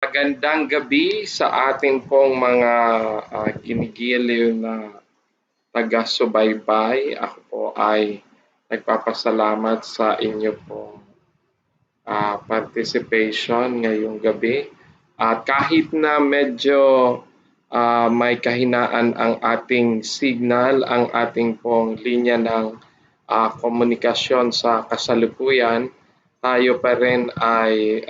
Magandang gabi sa ating pong mga ginigiliw na taga-subaybay. Ako po ay nagpapasalamat sa inyo pong participation ngayong gabi. At kahit na medyo may kahinaan ang ating signal, ang ating pong linya ng komunikasyon sa kasalukuyan, tayo pa rin ay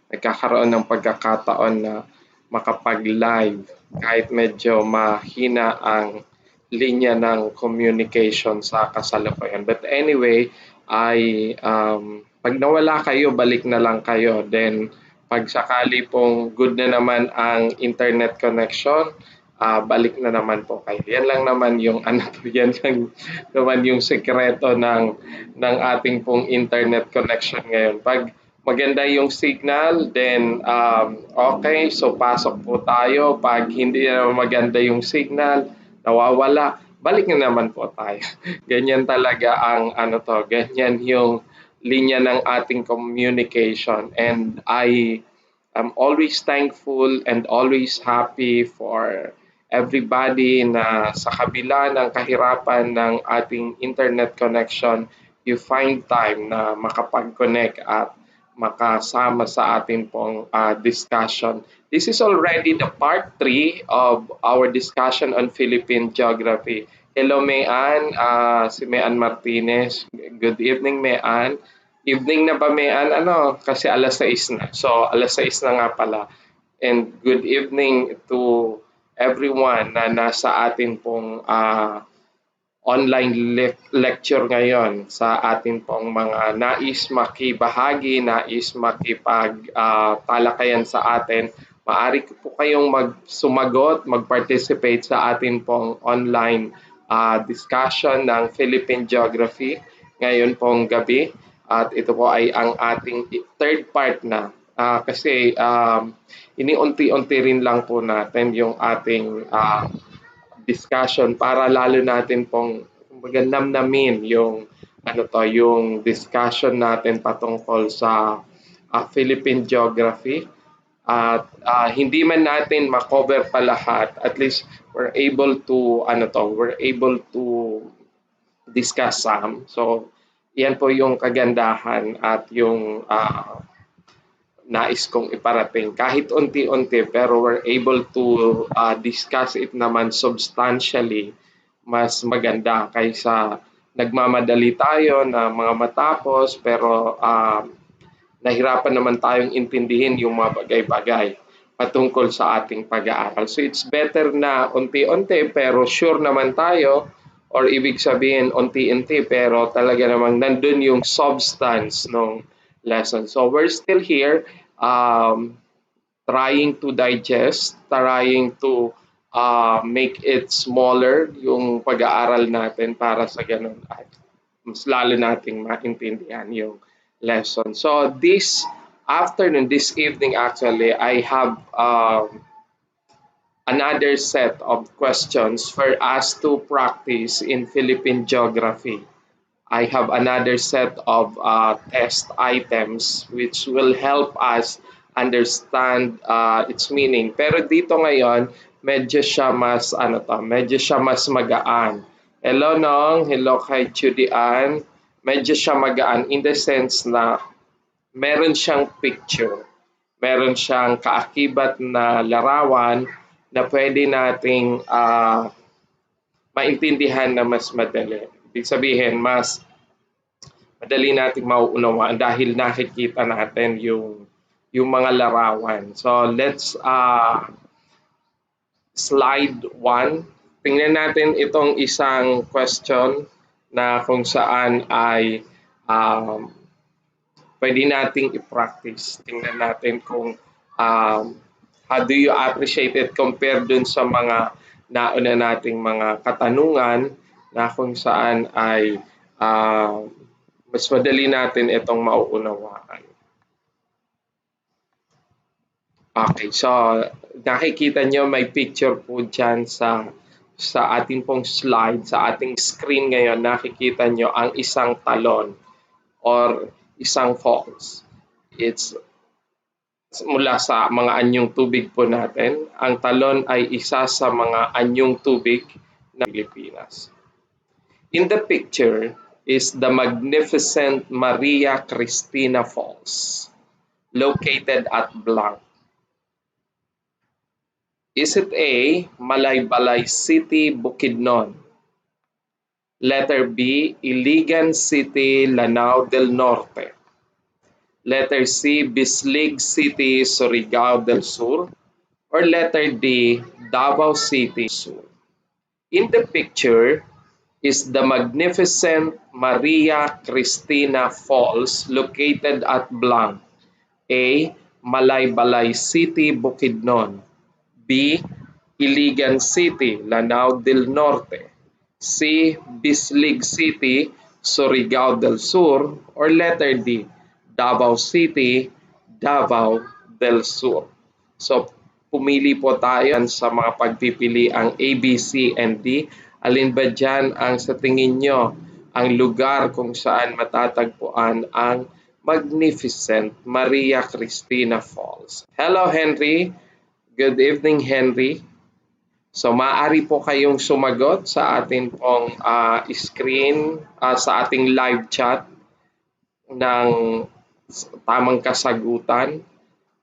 nagkakaroon ng pagkakataon na makapag-live kahit medyo mahina ang linya ng communication sa kasalukuyan. But anyway, pag nawala kayo, balik na lang kayo. Then, pag sakali pong good na naman ang internet connection, balik na naman po kayo. Yan lang naman yung yan lang naman yung sekreto ng ating pong internet connection ngayon. Pag maganda yung signal, then okay, so pasok po tayo. Pag hindi na maganda yung signal, nawawala, balik na naman po tayo. Ganyan talaga ang ganyan yung linya ng ating communication. And I am always thankful and always happy for everybody na sa kabila ng kahirapan ng ating internet connection, you find time na makapag-connect at makasama sa ating pong discussion. This is already the part 3 of our discussion on Philippine Geography. Hello, Mayan. Si Mayan Martinez. Good evening, Mayan. Evening na ba, Mayan? Kasi alas 6 na. So, alas 6 na nga pala. And good evening to everyone na nasa atin pong online lecture ngayon sa atin pong mga nais makibahagi, nais makipag-talakayan sa atin. Maaari po kayong sumagot, mag-participate sa atin pong online discussion ng Philippine Geography ngayon pong gabi. At ito po ay ang ating third part na. Kasi iniunti-unti rin lang po natin yung ating discussion para lalo natin pong namnamin yung yung discussion natin patungkol sa Philippine Geography. At hindi man natin ma-cover pa lahat, at least we're able to discuss some. So yan po yung kagandahan at yung nais kong iparating. Kahit unti-unti, pero we're able to discuss it naman substantially, mas maganda kaysa nagmamadali tayo na mga matapos, pero nahirapan naman tayong intindihin yung mga bagay-bagay patungkol sa ating pag-aaral. So it's better na unti-unti, pero sure naman tayo, or ibig sabihin unti-unti, pero talaga namang nandun yung substance ng lesson. So we're still here trying to digest, trying to make it smaller yung pag-aaral natin para sa ganun ay mas lalo nating maintindihan yung lesson. So this afternoon, this evening actually, I have another set of questions for us to practice in Philippine Geography. I have another set of test items which will help us understand its meaning. Pero dito ngayon, medyo siya mas magaan. Hello Nong, hello kay Judy Ann. Medyo siya magaan in the sense na meron siyang picture. Meron siyang kaakibat na larawan na pwede nating maintindihan na mas madali. Ibig sabihin, mas madali nating mauunawaan dahil nakikita natin yung mga larawan. So, let's slide 1. Tingnan natin itong isang question na kung saan ay pwede nating i-practice. Tingnan natin kung how do you appreciate it compared dun sa mga nauna nating mga katanungan na kung saan ay mas madali natin itong mauunawaan. Okay, so nakikita nyo may picture po dyan sa ating pong slide, sa ating screen ngayon, nakikita nyo ang isang talon or isang falls. It's mula sa mga anyong tubig po natin. Ang talon ay isa sa mga anyong tubig ng Pilipinas. In the picture is the magnificent Maria Christina Falls, located at blank. Is it A, Malaybalay City, Bukidnon? Letter B, Iligan City, Lanao del Norte. Letter C, Bislig City, Surigao del Sur. Or letter D, Davao City, Sur. In the picture is the magnificent Maria Christina Falls located at blank. A, Malaybalay City, Bukidnon. B, Iligan City, Lanao del Norte. C, Bislig City, Surigao del Sur. Or letter D, Davao City, Davao del Sur. So, pumili po tayo sa mga pagpipili ang A, B, C, and D. Alin ba dyan ang sa tingin nyo ang lugar kung saan matatagpuan ang magnificent Maria Christina Falls? Hello, Henry. Good evening, Henry. So, maaari po kayong sumagot sa ating pong screen, sa ating live chat ng tamang kasagutan.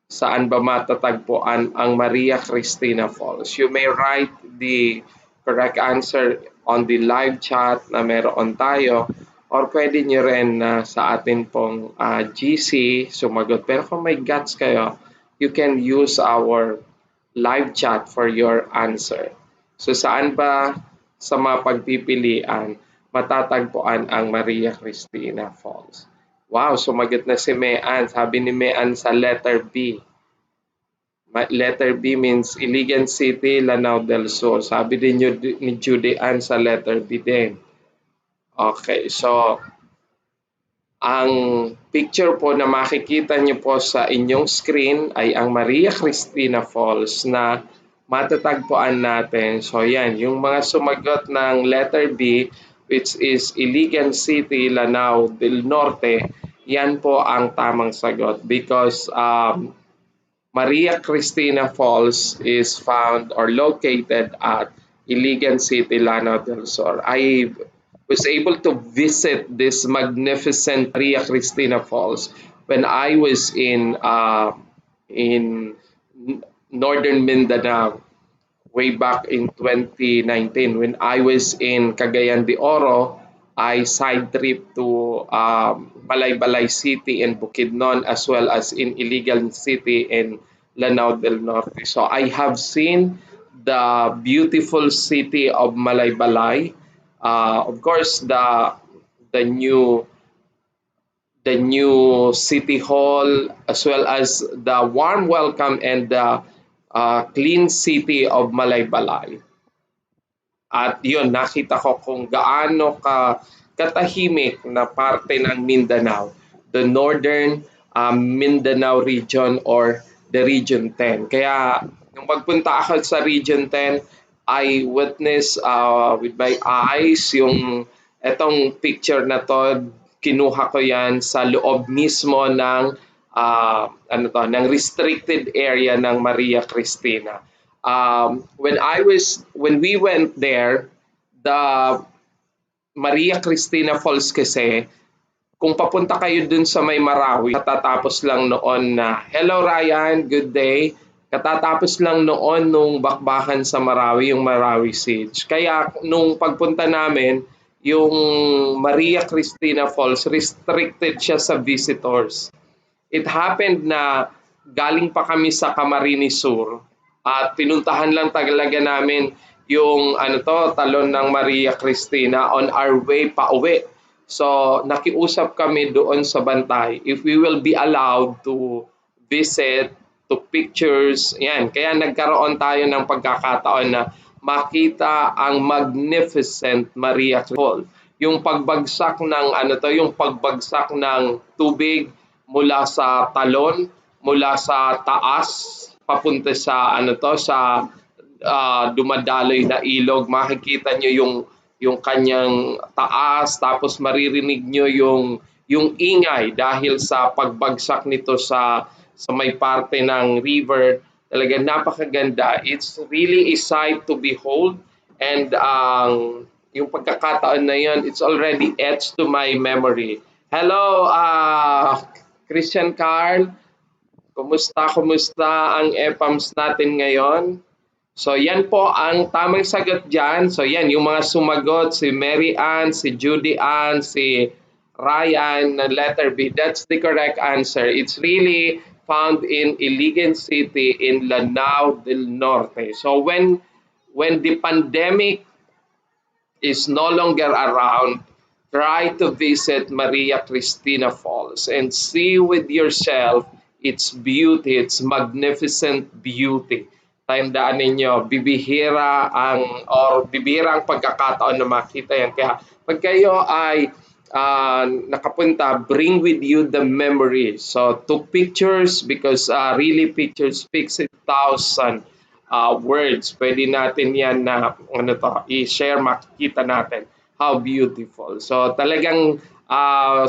Saan ba matatagpuan ang Maria Christina Falls? You may write the correct answer on the live chat na meron tayo, or pwede nyo rin sa atin pong GC sumagot. Pero kung may guts kayo, you can use our live chat for your answer. So saan ba sa mga pagpipilian matatagpuan ang Maria Christina Falls? Wow, sumagot na si Mayan. Sabi ni Mayan sa letter B. Letter B means Iligan City, Lanao del Sur. Sabi din ni Judy Ann sa letter B din. Okay, so ang picture po na makikita niyo po sa inyong screen ay ang Maria Christina Falls na matatagpuan natin. So yan, yung mga sumagot ng letter B, which is Iligan City, Lanao del Norte, yan po ang tamang sagot because Maria Christina Falls is found or located at Iligan City, Lanao del Sur. I was able to visit this magnificent Maria Christina Falls when I was in northern Mindanao way back in 2019. When I was in Cagayan de Oro, I side trip to Malaybalay City and Bukidnon as well as in Iligan City and Lanao del Norte. So I have seen the beautiful city of Malaybalay. Of course, the new city hall, as well as the warm welcome and the clean city of Malaybalay. At yun, nakita ko kung gaano katahimik na parte ng Mindanao, the northern Mindanao region or the Region 10. Kaya nung magpunta ako sa Region 10, I witnessed with my eyes yung etong picture na to. Kinuha ko yan sa loob mismo ng ng restricted area ng Maria Christina. When we went there, the Maria Christina Falls kasi, kung papunta kayo dun sa may Marawi, katatapos lang noon na, hello Ryan, good day. Katatapos lang noon nung bakbakan sa Marawi, yung Marawi Siege. Kaya nung pagpunta namin, yung Maria Christina Falls, restricted siya sa visitors. It happened na galing pa kami sa Camarines Sur at pinuntahan lang talaga namin yung talon ng Maria Christina on our way pa uwi. So nakiusap kami doon sa bantay if we will be allowed to visit, to pictures, yan. Kaya nagkaroon tayo ng pagkakataon na makita ang magnificent Maria Falls. Yung pagbagsak ng yung pagbagsak ng tubig mula sa talon, mula sa taas papunta sa sa dumadaloy na ilog. Makikita nyo yung kanyang taas, tapos maririnig nyo yung ingay dahil sa pagbagsak nito sa sa may parte ng river. Talagang napakaganda. It's really a sight to behold, and yung pagkakataon na yun, it's already etched to my memory. Hello, Christian Carl. Kumusta ang EPAMS natin ngayon? So yan po ang tamang sagot dyan. So yan, yung mga sumagot, si Mary Ann, si Judy Ann, si Ryan na letter B. That's the correct answer. It's really found in Iligan City in Lanao del Norte. So when the pandemic is no longer around, try to visit Maria Christina Falls and see with yourself its beauty, its magnificent beauty. Tandaan ninyo, bibihira ang pagkakataon na makita yan. Kaya pag kayo ay nakapunta, bring with you the memory. So, took pictures because really pictures speaks 1,000 words. Pwede natin yan na i-share, makikita natin how beautiful. So talagang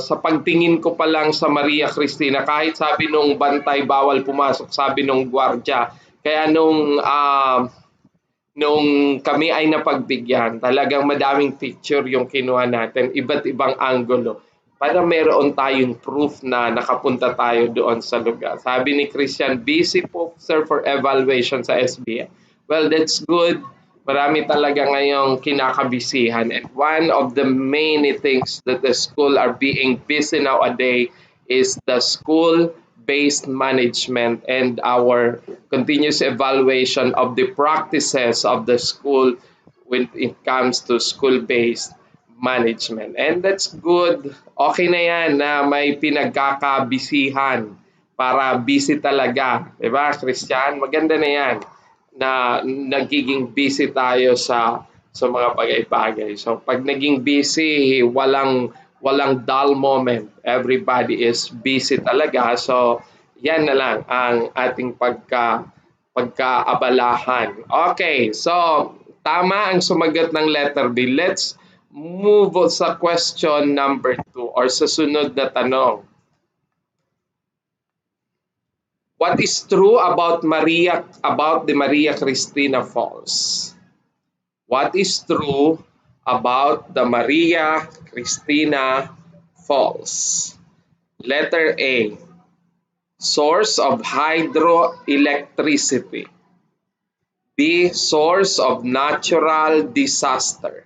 sa pagtingin ko pa lang sa Maria Cristina, kahit sabi nung bantay bawal pumasok, sabi nung gwardya, kaya nung kami ay napagbigyan, talagang madaming picture yung kinuha natin, iba't ibang anggulo, para meron tayong proof na nakapunta tayo doon sa lugar. Sabi ni Christian, busy po sir for evaluation sa SBA. Well, that's good. Marami talaga ngayong kinakabisihan. And one of the many things that the school are being busy nowadays is the school-based management and our continuous evaluation of the practices of the school when it comes to school-based management. And that's good. Okay na yan na may pinagkakabisihan para busy talaga. Diba, Christian? Maganda na yan na nagiging busy tayo sa mga bagay-bagay. So pag naging busy, walang dull moment. Everybody is busy talaga. So yan na lang ang ating pagkaabalahan. Okay, so tama ang sumagot ng letter B. Let's move sa question number 2 or sa sunod na tanong. What is true about the Maria Christina Falls? What is true about the Maria Christina Falls? Letter A, source of hydroelectricity. B, source of natural disaster.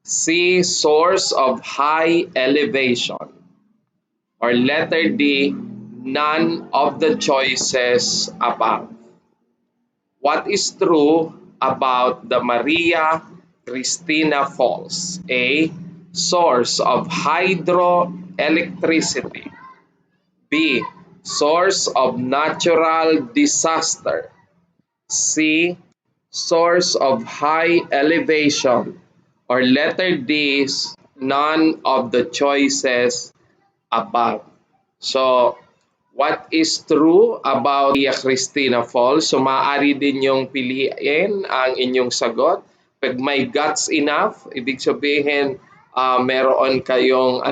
C, source of high elevation. Or letter D, none of the choices above. What is true about the Maria Christina Falls? A, source of hydroelectricity. B, source of natural disaster. C, source of high elevation. Or letter D, none of the choices above. So, what is true about Maria Christina Falls? So, maaari din yung piliin ang inyong sagot. Pag may guts enough, ibig sabihin meron kayong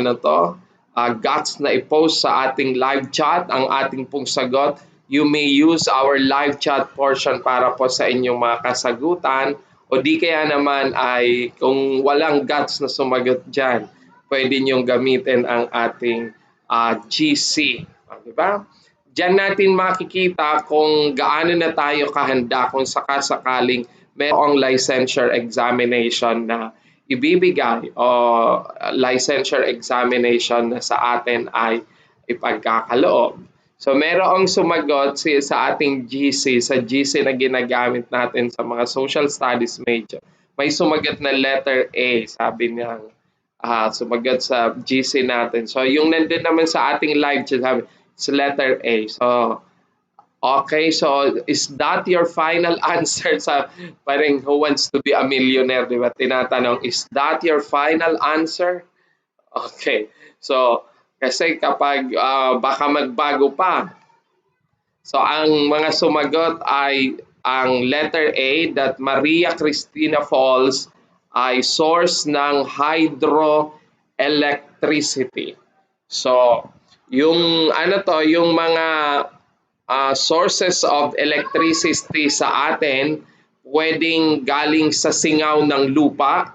guts na i-post sa ating live chat ang ating pong sagot. You may use our live chat portion para po sa inyong mga kasagutan. O di kaya naman ay kung walang guts na sumagot dyan, pwede niyong gamitin ang ating GC. Diba? Diyan natin makikita kung gaano na tayo kahanda kung sakasakaling mayroong licensure examination na ibibigay o licensure examination na sa atin ay ipagkakaloob. So merong sumagot sa ating GC, sa GC na ginagamit natin sa mga social studies major. May sumagot na letter A, sabi niya, sumagot sa GC natin. So yung nandun naman sa ating live chat, sabi, it's letter A. So okay, so is that your final answer? Sa parang Who Wants to be a Millionaire, di ba? Tinatanong, is that your final answer? Okay, so kasi kapag baka magbago pa. So ang mga sumagot ay ang letter A, that Maria Christina Falls ay source ng hydroelectricity. So yung yung mga sources of electricity sa atin, pwedeng galing sa singaw ng lupa.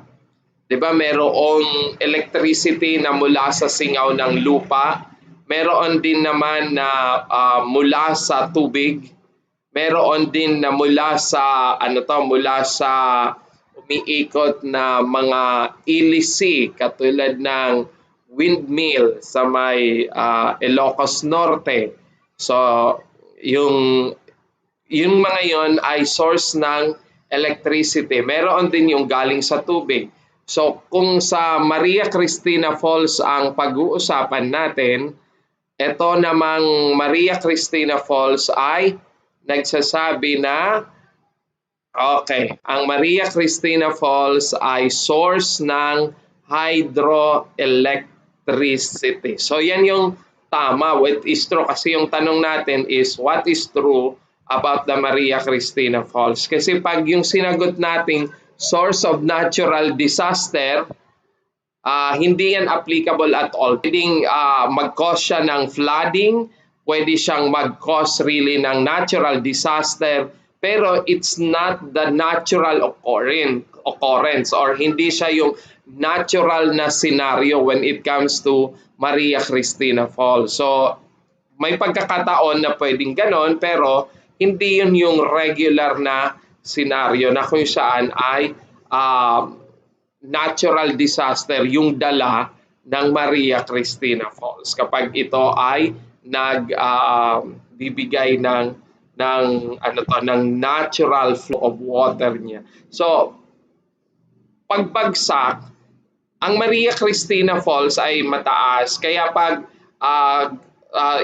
'Di ba, merong electricity na mula sa singaw ng lupa. Meron din naman na mula sa tubig. Meron din na mula sa mula sa umiikot na mga ilisi katulad ng windmill sa may Ilocos Norte. So, yung mga yon ay source ng electricity. Meron din yung galing sa tubig. So, kung sa Maria Christina Falls ang pag-uusapan natin, ito namang Maria Christina Falls ay nagsasabi na ang Maria Christina Falls ay source ng hydroelectricity. So, yan yung tama, what is true. Kasi yung tanong natin is, what is true about the Maria Christina Falls? Kasi pag yung sinagot nating source of natural disaster, hindi yan applicable at all. Pwedeng mag-cause siya ng flooding, pwede siyang mag-cause really ng natural disaster, pero it's not the natural occurrence or hindi siya yung natural na scenario when it comes to Maria Christina Falls. So, may pagkakataon na pwedeng ganon, pero hindi yun yung regular na scenario na kung saan ay natural disaster yung dala ng Maria Christina Falls kapag ito ay nagbibigay ng natural flow of water niya. So, pagbagsak, ang Maria Christina Falls ay mataas, kaya pag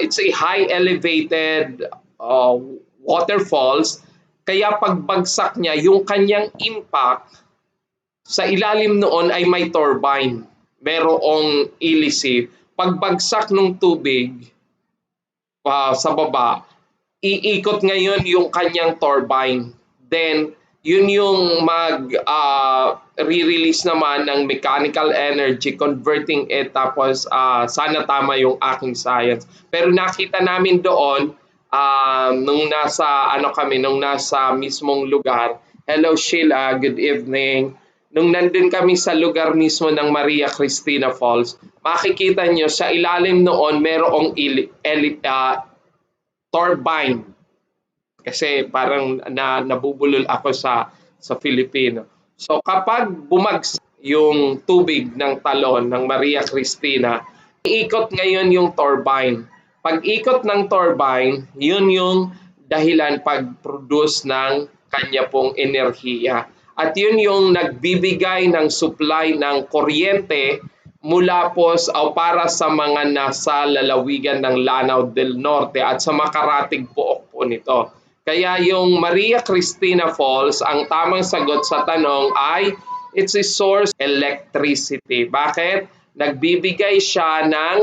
it's a high elevated waterfalls, kaya pagbagsak niya, yung kanyang impact sa ilalim noon ay may turbine, merong ilisi. Pagbagsak ng tubig sa baba, iikot ngayon yung kanyang turbine. Then, yun yung re-release naman ng mechanical energy, converting it. Tapos, sana tama yung aking science. Pero nakita namin doon, nung nasa mismong lugar. Hello Sheila, good evening. Nung nandun kami sa lugar mismo ng Maria Christina Falls, makikita nyo sa ilalim noon merong turbine. Kasi parang nabubulol ako sa Filipino. So kapag bumagsak yung tubig ng talon ng Maria Christina, iikot ngayon yung turbine. Pag ikot ng turbine, yun yung dahilan pag-produce ng kanya pong enerhiya. At yun yung nagbibigay ng supply ng kuryente mula po para sa mga nasa lalawigan ng Lanao del Norte at sa makaratig pook po nito. Kaya yung Maria Christina Falls, ang tamang sagot sa tanong ay it's a source of electricity. Bakit? Nagbibigay siya ng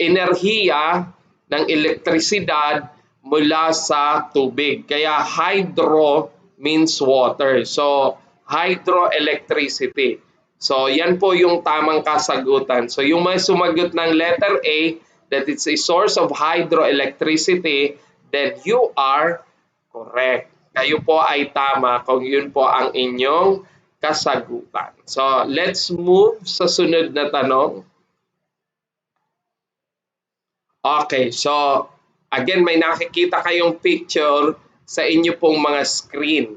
enerhiya ng elektrisidad mula sa tubig. Kaya hydro means water. So, hydroelectricity. So, yan po yung tamang kasagutan. So, yung may sumagot ng letter A, that it's a source of hydroelectricity, then you are correct. Kayo po ay tama kung yun po ang inyong kasagutan. So, let's move sa sunod na tanong. Okay, so again, may nakikita kayong picture sa inyo pong mga screen.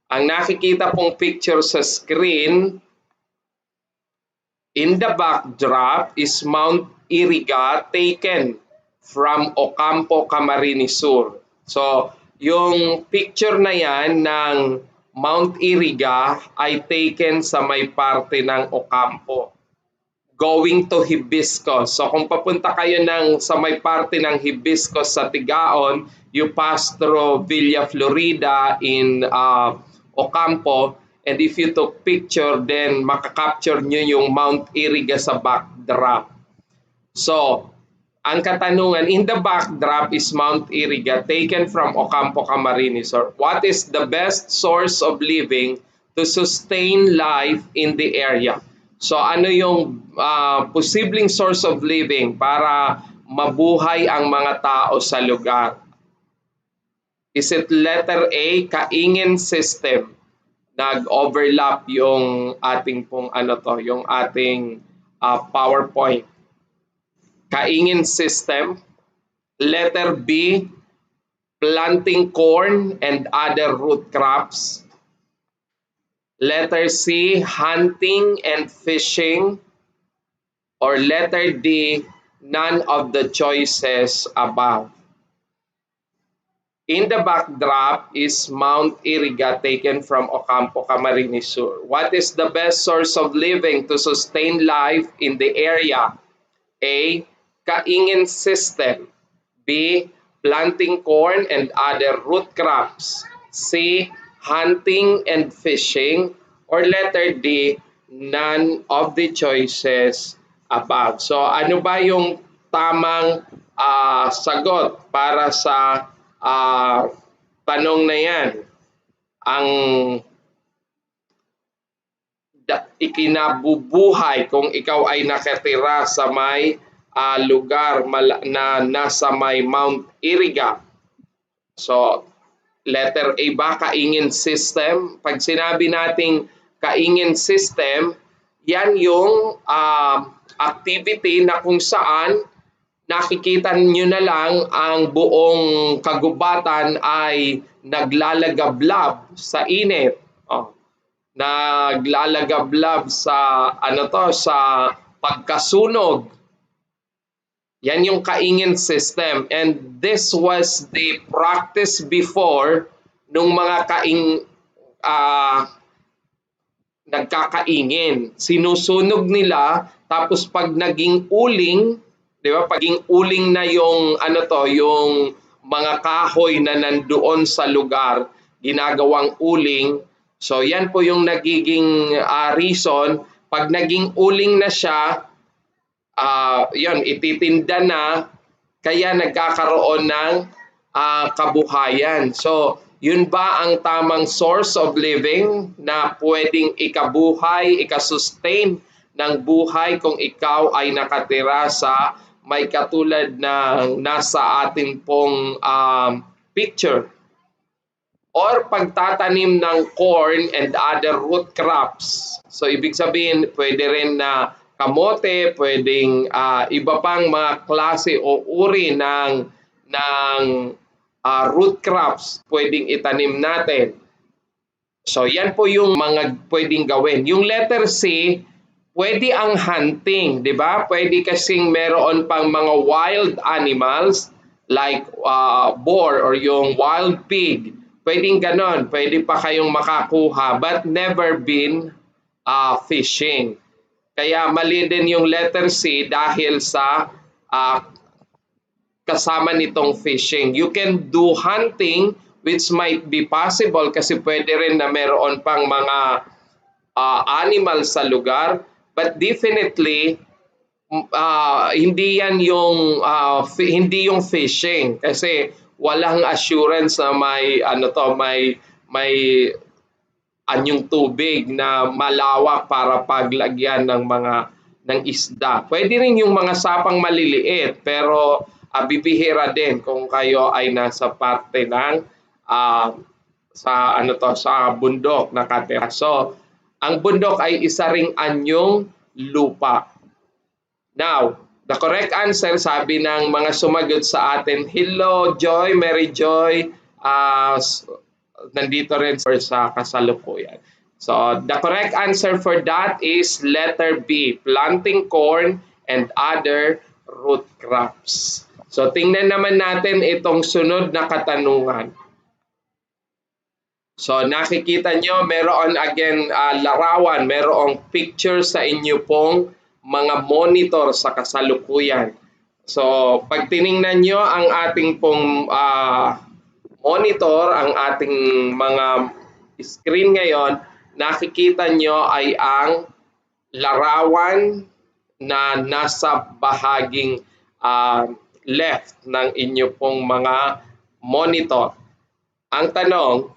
Ang nakikita pong picture sa screen, in the backdrop is Mount Iriga taken from Ocampo, Camarines Sur. So, yung picture na yan ng Mount Iriga ay taken sa may parte ng Ocampo, going to Hibiscus. So kung papunta kayo sa may parte ng Hibiscus sa Tigaon, you pass through Villa Florida in Ocampo, and if you took picture, then makakapture nyo yung Mount Iriga sa backdrop. So, ang katanungan, in the backdrop is Mount Iriga taken from Ocampo, Camarines Sur. What is the best source of living to sustain life in the area? So ano yung posibleng source of living para mabuhay ang mga tao sa lugar? Is it letter A, kaingin system? Nag-overlap yung ating pong yung ating PowerPoint. Kaingin system. Letter B, planting corn and other root crops. Letter C, hunting and fishing. Or letter D, none of the choices above. In the backdrop is Mount Iriga taken from Ocampo, Camarines Sur. What is the best source of living to sustain life in the area? A, kaingin system. B, planting corn and other root crops. C, hunting and fishing. Or letter D, none of the choices above. So ano ba yung tamang sagot para sa tanong na yan? Ang ikinabubuhay kung ikaw ay nakatira sa may lugar na nasa may Mount Iriga. So, letter A ba, kaingin system? Pag sinabi nating kaingin system, yan yung activity na kung saan nakikita nyo na lang ang buong kagubatan ay naglalagablab sa init. Naglalagablab sa sa pagkasunog. Yan yung kaingin system, and this was the practice before nung mga nagkakaingin. Sinusunog nila, tapos pag naging uling, di ba? Paging uling na yung yung mga kahoy na nandoon sa lugar, ginagawang uling. So yan po yung nagiging reason. Pag naging uling na siya, yun, ititinda na, kaya nagkakaroon ng kabuhayan. So, yun ba ang tamang source of living na pwedeng ikabuhay, ikasustain ng buhay kung ikaw ay nakatira sa may katulad ng nasa ating pong picture? Or pagtatanim ng corn and other root crops. So, ibig sabihin, pwede rin na kamote, pwedeng iba pang mga klase o uri ng root crops pwedeng itanim natin. So yan po yung mga pwedeng gawin. Yung letter C, pwede ang hunting, di ba? Pwede kasing meron pang mga wild animals like boar or yung wild pig. Pwedeng ganon, pwede pa kayong makakuha, but never been fishing. Kaya mali din yung letter C dahil sa kasama nitong fishing. You can do hunting, which might be possible kasi pwede rin na meron pang mga animals sa lugar, but definitely hindi yan yung hindi yung fishing kasi walang assurance na may may anyong tubig na malawak para paglagyan ng ng isda. Pwede rin yung mga sapang maliliit, pero bibihira din kung kayo ay nasa parte ng sa bundok nakatira. So, ang bundok ay isa ring anyong lupa. Now, the correct answer, sabi ng mga sumagot sa atin, hello Joy, Mary Joy, nandito rin sa kasalukuyan. So, the correct answer for that is letter B, planting corn and other root crops. So, tingnan naman natin itong sunod na katanungan. So, nakikita nyo, meron again larawan, merong picture sa inyo pong mga monitor sa kasalukuyan. So, pag tiningnan nyo ang ating pong monitor, ang ating mga screen ngayon, nakikita nyo ay ang larawan na nasa bahaging left ng inyo pong mga monitor. Ang tanong,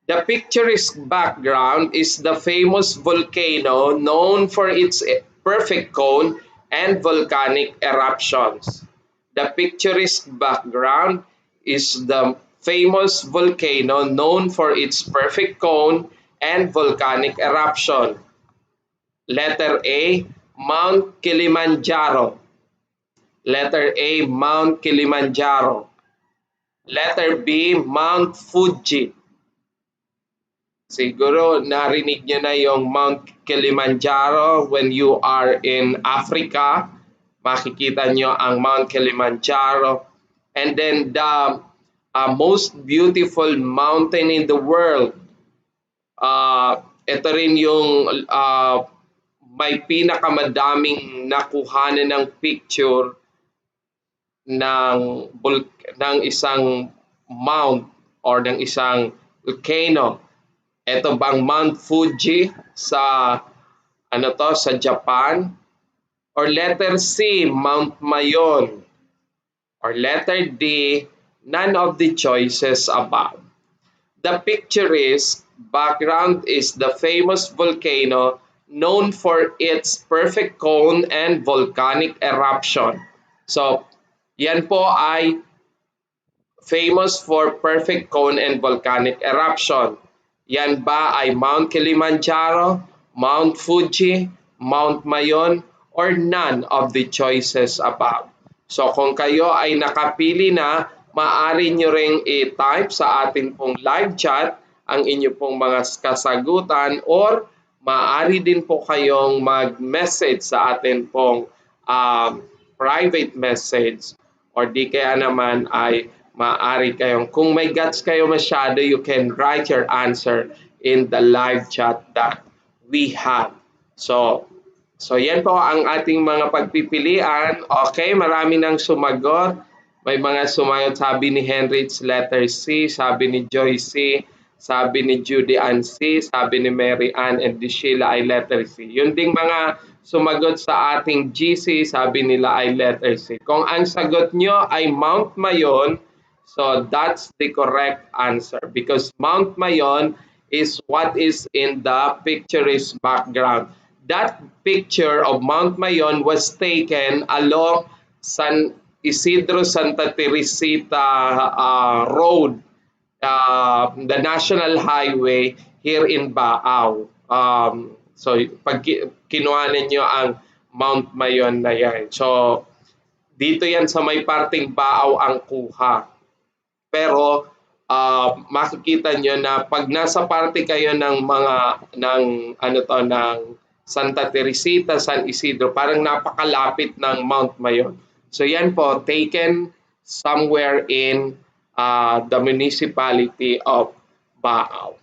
the picturesque background is the famous volcano known for its perfect cone and volcanic eruptions. The picturesque background is the famous volcano known for its perfect cone and volcanic eruption. Letter A, Mount Kilimanjaro. Letter A, Mount Kilimanjaro. Letter B, Mount Fuji. Siguro narinig nyo na yung Mount Kilimanjaro when you are in Africa. Makikita nyo ang Mount Kilimanjaro. And then the most beautiful mountain in the world. Ito rin yung may pinakamadaming nakuhanan ng picture ng isang mount or ng isang volcano. Ito bang Mount Fuji sa sa Japan? Or letter C, Mount Mayon? Or letter D, none of the choices above? The picturesque background is the famous volcano known for its perfect cone and volcanic eruption. So, yan po ay famous for perfect cone and volcanic eruption. Yan ba ay Mount Kilimanjaro, Mount Fuji, Mount Mayon, or none of the choices above? So kung kayo ay nakapili na, maaari nyo ring i-type sa atin pong live chat ang inyo pong mga kasagutan or maaari din po kayong mag-message sa atin pong private message or di kaya naman ay maaari kayong, kung may guts kayo masyado, you can write your answer in the live chat that we have. So yan po ang ating mga pagpipilian. Okay, marami nang sumagot. May mga sumagot, sabi ni Henrich, letter C, sabi ni Joy C, sabi ni Judy Ann C, sabi ni Mary Ann and Sheila ay letter C. Yun ding mga sumagot sa ating GC, sabi nila ay letter C. Kung ang sagot nyo ay Mount Mayon, so that's the correct answer because Mount Mayon is what is in the picturesque background. That picture of Mount Mayon was taken along San Isidro Santa Teresita Road, the national highway here in Baao. So pag kinuha ninyo ang Mount Mayon na yan. So dito yan sa may parting Baao ang kuha. Pero makikita nyo na pag nasa parte kayo ng ng Santa Teresita, San Isidro, parang napakalapit ng Mount Mayon. So yan po, taken somewhere in the municipality of Baao.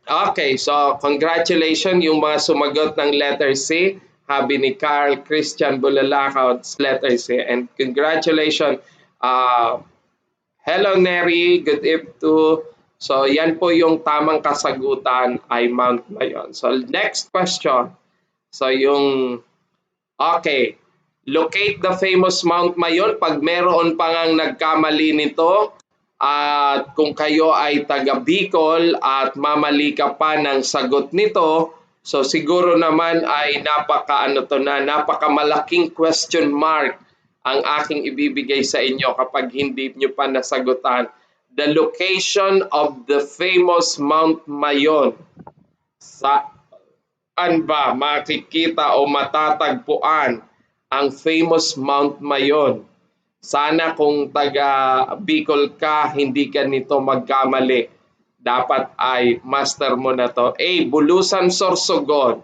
Okay, so congratulations yung mga sumagot ng letter C. Habi ni Carl Christian Bulalakaw, letter C. And congratulations, hello Neri, good evening to. So yan po yung tamang kasagutan ay Mount Mayon. So next question. So okay, locate the famous Mount Mayon. Pag meron pa ngang nagkamali nito, at kung kayo ay taga Bicol at mamali ka pa ng sagot nito, so siguro naman ay napakamalaking question mark ang aking ibibigay sa inyo kapag hindi nyo pa nasagutan. The location of the famous Mount Mayon. Saan ba makikita o matatagpuan ang famous Mount Mayon? Sana kung taga Bicol ka, hindi ka nito magkamali. Dapat ay master mo na to. A. Bulusan, Sorsogon.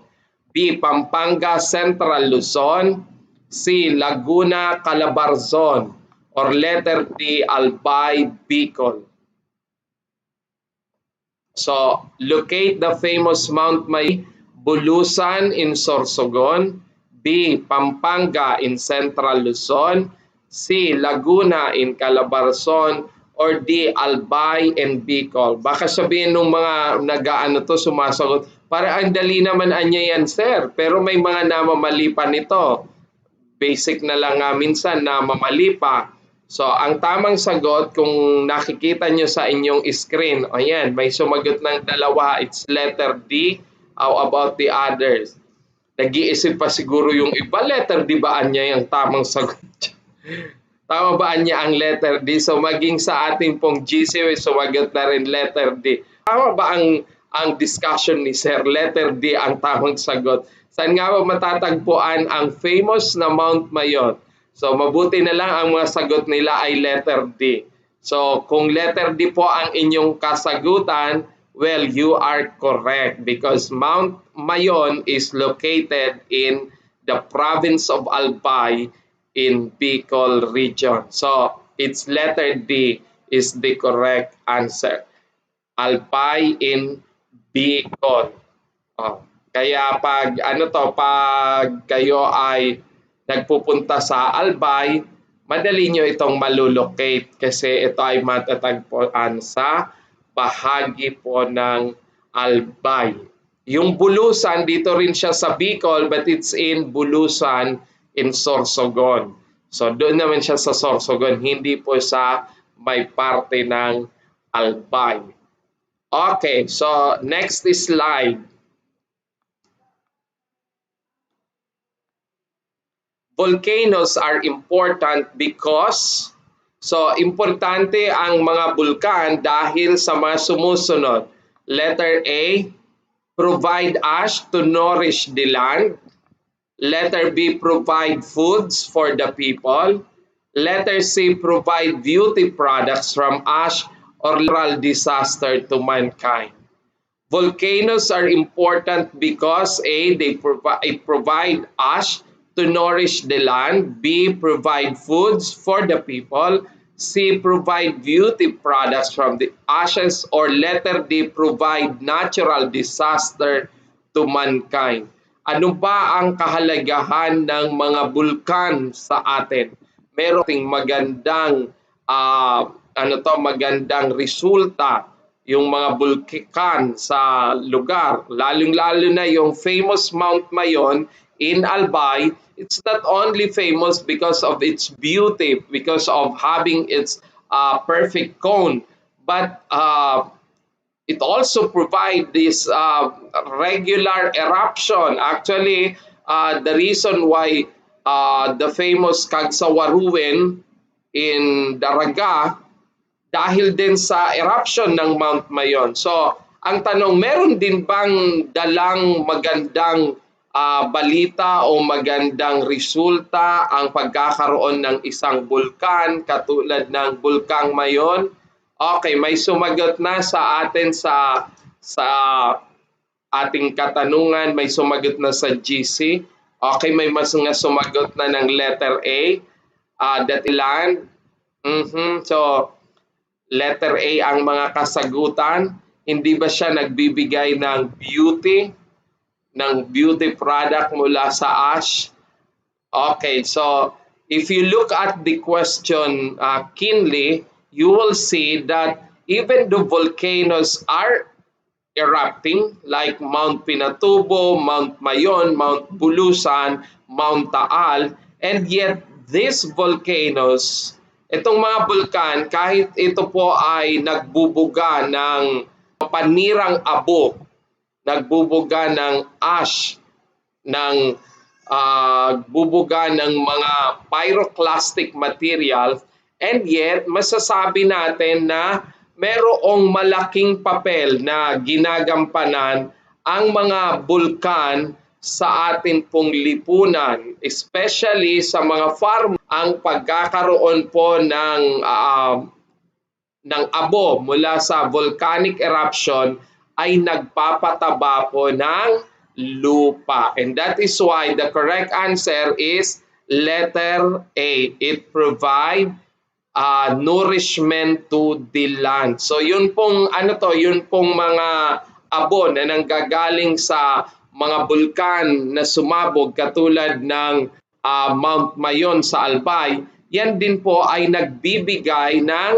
B. Pampanga, Central Luzon. C. Laguna, Calabarzon. Or letter D. Albay, Bicol. So, locate the famous Mount Mayon. Bulusan in Sorsogon. B. Pampanga in Central Luzon. C. Laguna in Calabarzon. Or D. Albay and Bicol. Baka sabihin nung mga sumasagot, para ang dali naman anya yan, sir. Pero may mga namamali pa nito. Basic na lang nga minsan namamali pa. So, ang tamang sagot, kung nakikita nyo sa inyong screen, ayan, may sumagot ng dalawa, it's letter D. How about the others? Nag-iisip pa siguro yung iba, letter D ba niya yung tamang sagot? Tama ba niya ang letter D? So maging sa ating pong GC, sumagot na rin letter D. Tama ba ang discussion ni Sir? Letter D ang tamang sagot. Saan nga ba matatagpuan ang famous na Mount Mayon? So mabuti na lang ang mga sagot nila ay letter D. So kung letter D po ang inyong kasagutan, well, you are correct because Mount Mayon is located in the province of Albay in Bicol region. So its letter D is the correct answer. Albay in Bicol. Oh. Kaya pag pag kayo ay nagpupunta sa Albay, madali nyo itong malulocate kasi ito ay matatagpuan sa bahagi po ng Albay. Yung Bulusan, dito rin siya sa Bicol, but it's in Bulusan in Sorsogon. So doon naman siya sa Sorsogon, hindi po sa may parte ng Albay. Okay, so next slide. Volcanoes are important because, so importante ang mga bulkan dahil sa mga sumusunod. Letter A, provide ash to nourish the land. Letter B, provide foods for the people. Letter C, provide beauty products from ash or natural disaster to mankind. Volcanoes are important because A, they provide ash to nourish the land. B, provide foods for the people. C, provide beauty products from the ashes. Or letter D, provide natural disaster to mankind. Ano ba ang kahalagahan ng mga bulkan sa atin? Meron ting magandang magandang resulta yung mga bulkan sa lugar. Lalong-lalo na yung famous Mount Mayon in Albay. It's not only famous because of its beauty, because of having its perfect cone, but it also provides this regular eruption. Actually, the reason why the famous Kagsawaruin in Daraga, dahil din sa eruption ng Mount Mayon. So, ang tanong, meron din bang dalang magandang balita o magandang resulta ang pagkakaroon ng isang bulkan katulad ng Bulkang Mayon? Okay, may sumagot na sa atin sa ating katanungan, may sumagot na sa GC. Okay, may mas nga sumagot na ng letter A, that land. So, letter A ang mga kasagutan. Hindi ba siya nagbibigay ng beauty product mula sa ash? Okay, so if you look at the question keenly, you will see that even the volcanoes are erupting like Mount Pinatubo, Mount Mayon, Mount Bulusan, Mount Taal, and yet these volcanoes, itong mga bulkan, kahit ito po ay nagbubuga ng panirang abo, nagbubuga ng ash, bubuga ng mga pyroclastic materials, and yet masasabi natin na merong malaking papel na ginagampanan ang mga bulkan sa atin pong lipunan, especially sa mga farm. Ang pagkakaroon po ng abo mula sa volcanic eruption ay nagpapataba po ng lupa. And that is why the correct answer is letter A. It provides nourishment to the land. So yun pong yun pong mga abo na nanggagaling sa mga bulkan na sumabog katulad ng Mount Mayon sa Albay. Yan din po ay nagbibigay ng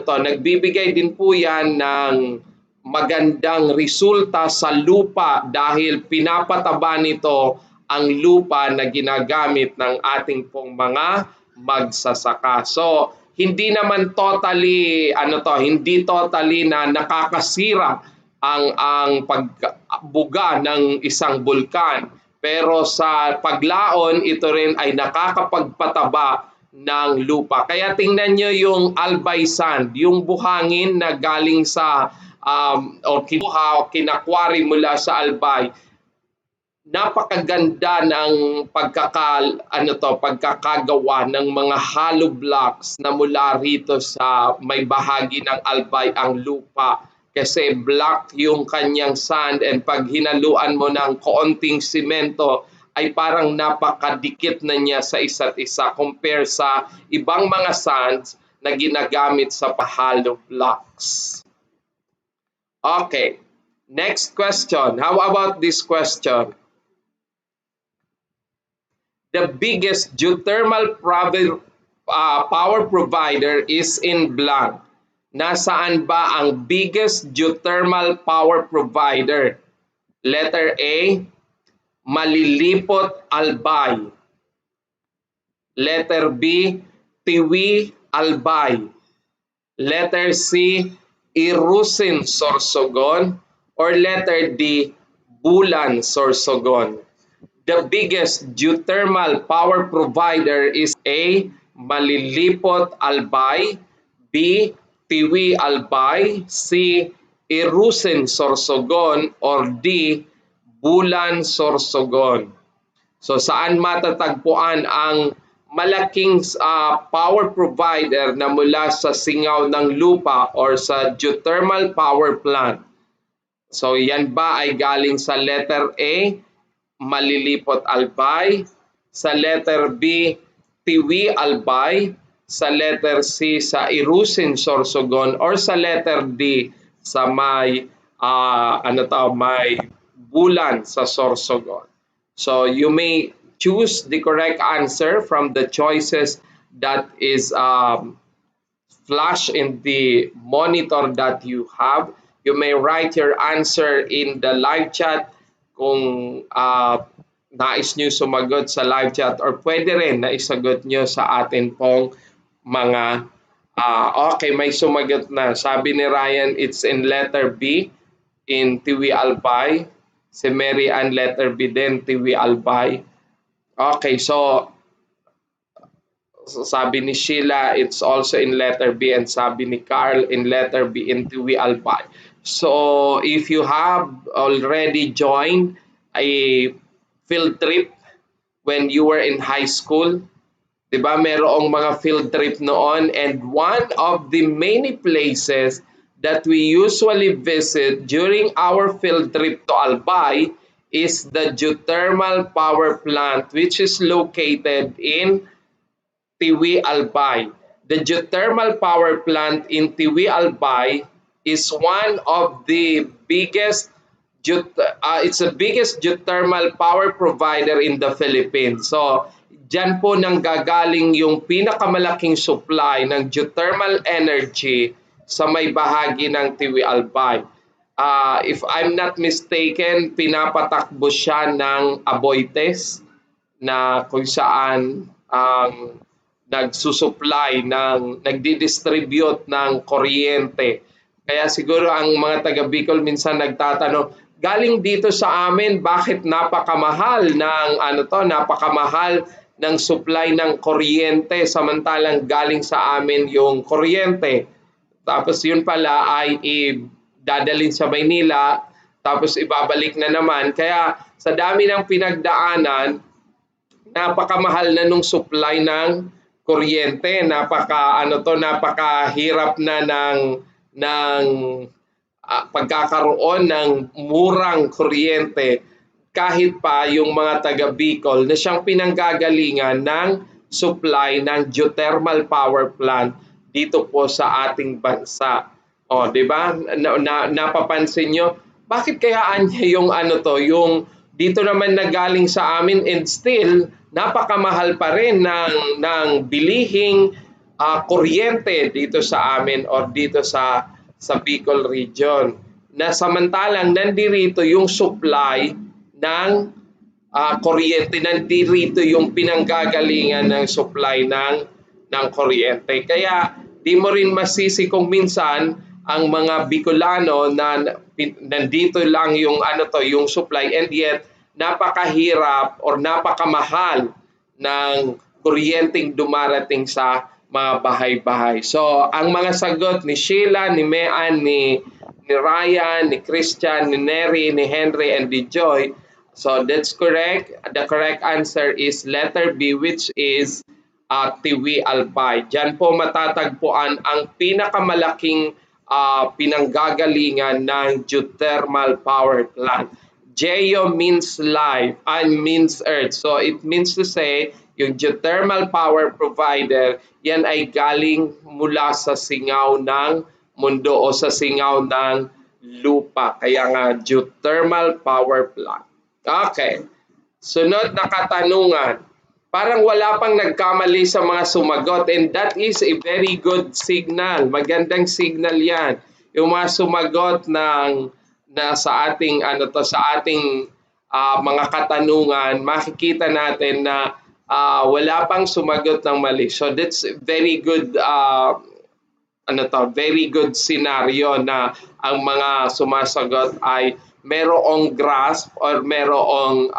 nagbibigay din po yan ng magandang resulta sa lupa dahil pinapataba nito ang lupa na ginagamit ng ating pong mga magsasaka. So, hindi naman totally hindi totally na nakakasira ang pagbuga ng isang bulkan. Pero sa paglaon, ito rin ay nakakapagpataba ng lupa. Kaya tingnan nyo yung albay sand, yung buhangin na galing sa o kinuha o kinakwari mula sa albay. Napakaganda ng pagkakagawa ng mga hollow blocks na mula rito sa may bahagi ng albay ang lupa. Kasi black yung kanyang sand, and pag hinaluan mo ng kaunting simento ay parang napakadikit na niya sa isa't isa compare sa ibang mga sands na ginagamit sa hollow blocks. Okay, next question. How about this question? The biggest geothermal power provider is in blank. Nasaan ba ang biggest geothermal power provider? Letter A, Malilipot Albay. Letter B, Tiwi Albay. Letter C, Irusin Sorsogon. Or letter D, Bulan Sorsogon. The biggest geothermal power provider is A, Malilipot Albay, B, Tiwi Albay, C, Irusin Sorsogon, or D, Bulan Sorsogon. So saan matatagpuan ang malaking power provider na mula sa singaw ng lupa or sa geothermal power plant? So yan ba ay galing sa letter A, Malilipot Albay, sa letter B, Tiwi Albay, sa letter C, sa Irusin Sorsogon, or sa letter D, sa may may bulan sa Sorsogon? So you may choose the correct answer from the choices that is flash in the monitor that you have. You may write your answer in the live chat kung nais nyo sumagot sa live chat, or pwede rin na isagot nyo sa atin pong mga okay, may sumagot na. Sabi ni Ryan, it's in letter B, in Tiwi Albay. Si Mary Ann, letter B din, Tiwi Albay. Okay, so sabi ni Sheila, it's also in letter B, and sabi ni Carl, in letter B, in Tiwi Albay. So if you have already joined a field trip when you were in high school, di ba merong mga field trip noon, and one of the many places that we usually visit during our field trip to Albay is the geothermal power plant, which is located in Tiwi Albay. The geothermal power plant in Tiwi Albay is one of the biggest it's the biggest geothermal power provider in the Philippines. So diyan po nanggagaling yung pinakamalaking supply ng geothermal energy sa may bahagi ng Tiwi Albay. If I'm not mistaken, pinapatakbo siya ng Aboites na kung saan nagdi-distribute ng kuryente. Kaya siguro ang mga taga Bicol minsan nagtatanong, galing dito sa amin, bakit napakamahal ng supply ng kuryente samantalang galing sa amin yung kuryente. Tapos yun pala ay dadalhin sa Maynila, tapos ibabalik na naman. Kaya sa dami ng pinagdaanan, napakamahal na nung supply ng kuryente, napakahirap na ng pagkakaroon ng murang kuryente, kahit pa yung mga taga Bicol na siyang pinanggagalingan ng supply ng geothermal power plant dito po sa ating bansa. O, di ba? Napapansin nyo, bakit kayaan niya yung yung dito naman na galing sa amin, and still napakamahal pa rin ng bilihing kuryente dito sa amin or dito sa Bicol region, na samantalang nandirito yung supply ng kuryente, nandirito yung pinanggagalingan ng supply ng kuryente. Kaya di mo rin masisi kung minsan ang mga Bicolano na nandito lang yung yung supply, and yet napakahirap or napakamahal ng kuryenteng dumarating sa mga bahay-bahay. So, ang mga sagot ni Sheila, ni Mean, ni Ryan, ni Christian, ni Neri, ni Henry, and ni Joy. So, that's correct. The correct answer is letter B, which is Tiwi Albay. Diyan po matatagpuan ang pinakamalaking pinanggagalingan ng geothermal power plant. Geo means life and means earth. So it means to say, yung geothermal power provider, yan ay galing mula sa singaw ng mundo o sa singaw ng lupa. Kaya nga, geothermal power plant. Okay. Sunod na katanungan. Parang wala pang nagkamali sa mga sumagot, and that is a very good signal. Magandang signal yan. Yung mga sumagot sa ating mga katanungan, makikita natin na wala pang sumagot ng mali. So that's very good very good scenario na ang mga sumasagot ay merong grasp or merong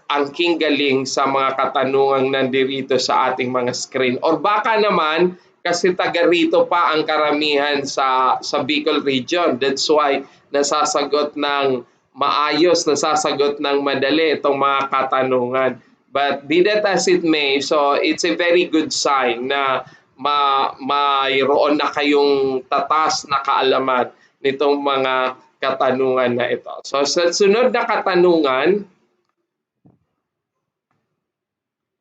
angking galing sa mga katanungang nandirito sa ating mga screen. Or baka naman, kasi taga rito pa ang karamihan sa Bicol region. That's why nasasagot ng maayos, nasasagot ng madali itong mga katanungan. But be that as it may, so it's a very good sign na mayroon na kayong tatas na kaalaman nitong mga katanungan na ito. So sa sunod na katanungan,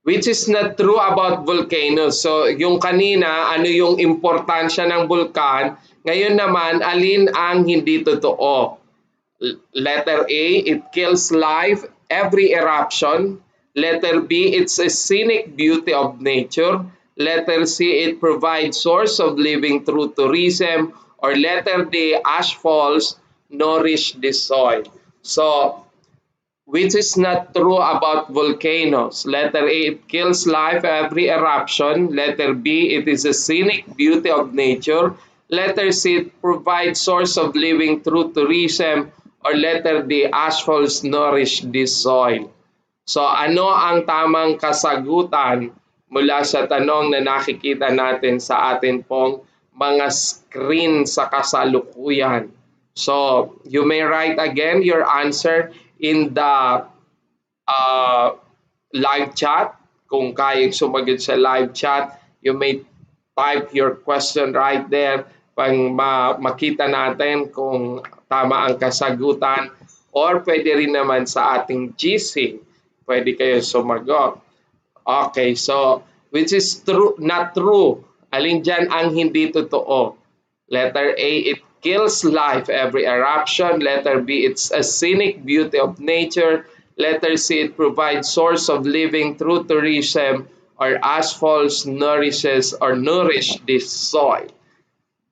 which is not true about volcanoes. So, yung kanina, ano yung importansya ng bulkan? Ngayon naman, alin ang hindi totoo? Letter A, it kills life every eruption. Letter B, it's a scenic beauty of nature. Letter C, it provides source of living through tourism. Or letter D, ash falls nourish the soil. So, which is not true about volcanoes? Letter A, it kills life every eruption. Letter B, it is a scenic beauty of nature. Letter C, it provides source of living through tourism. Or letter D, ash falls nourish the soil. So ano ang tamang kasagutan mula sa tanong na nakikita natin sa atin pong mga screen sa kasalukuyan? So you may write again your answer in the live chat. Kung kayang sumagot sa live chat, you may type your question right there pang makita natin kung tama ang kasagutan, or pwede rin naman sa ating GC. Pwede kayo sumagot. Okay, so which is true, not true? Alin dyan ang hindi totoo? Letter A, it kills life every eruption. Letter B, it's a scenic beauty of nature. Letter C, it provides source of living through tourism. Or ash falls nourishes or nourish the soil.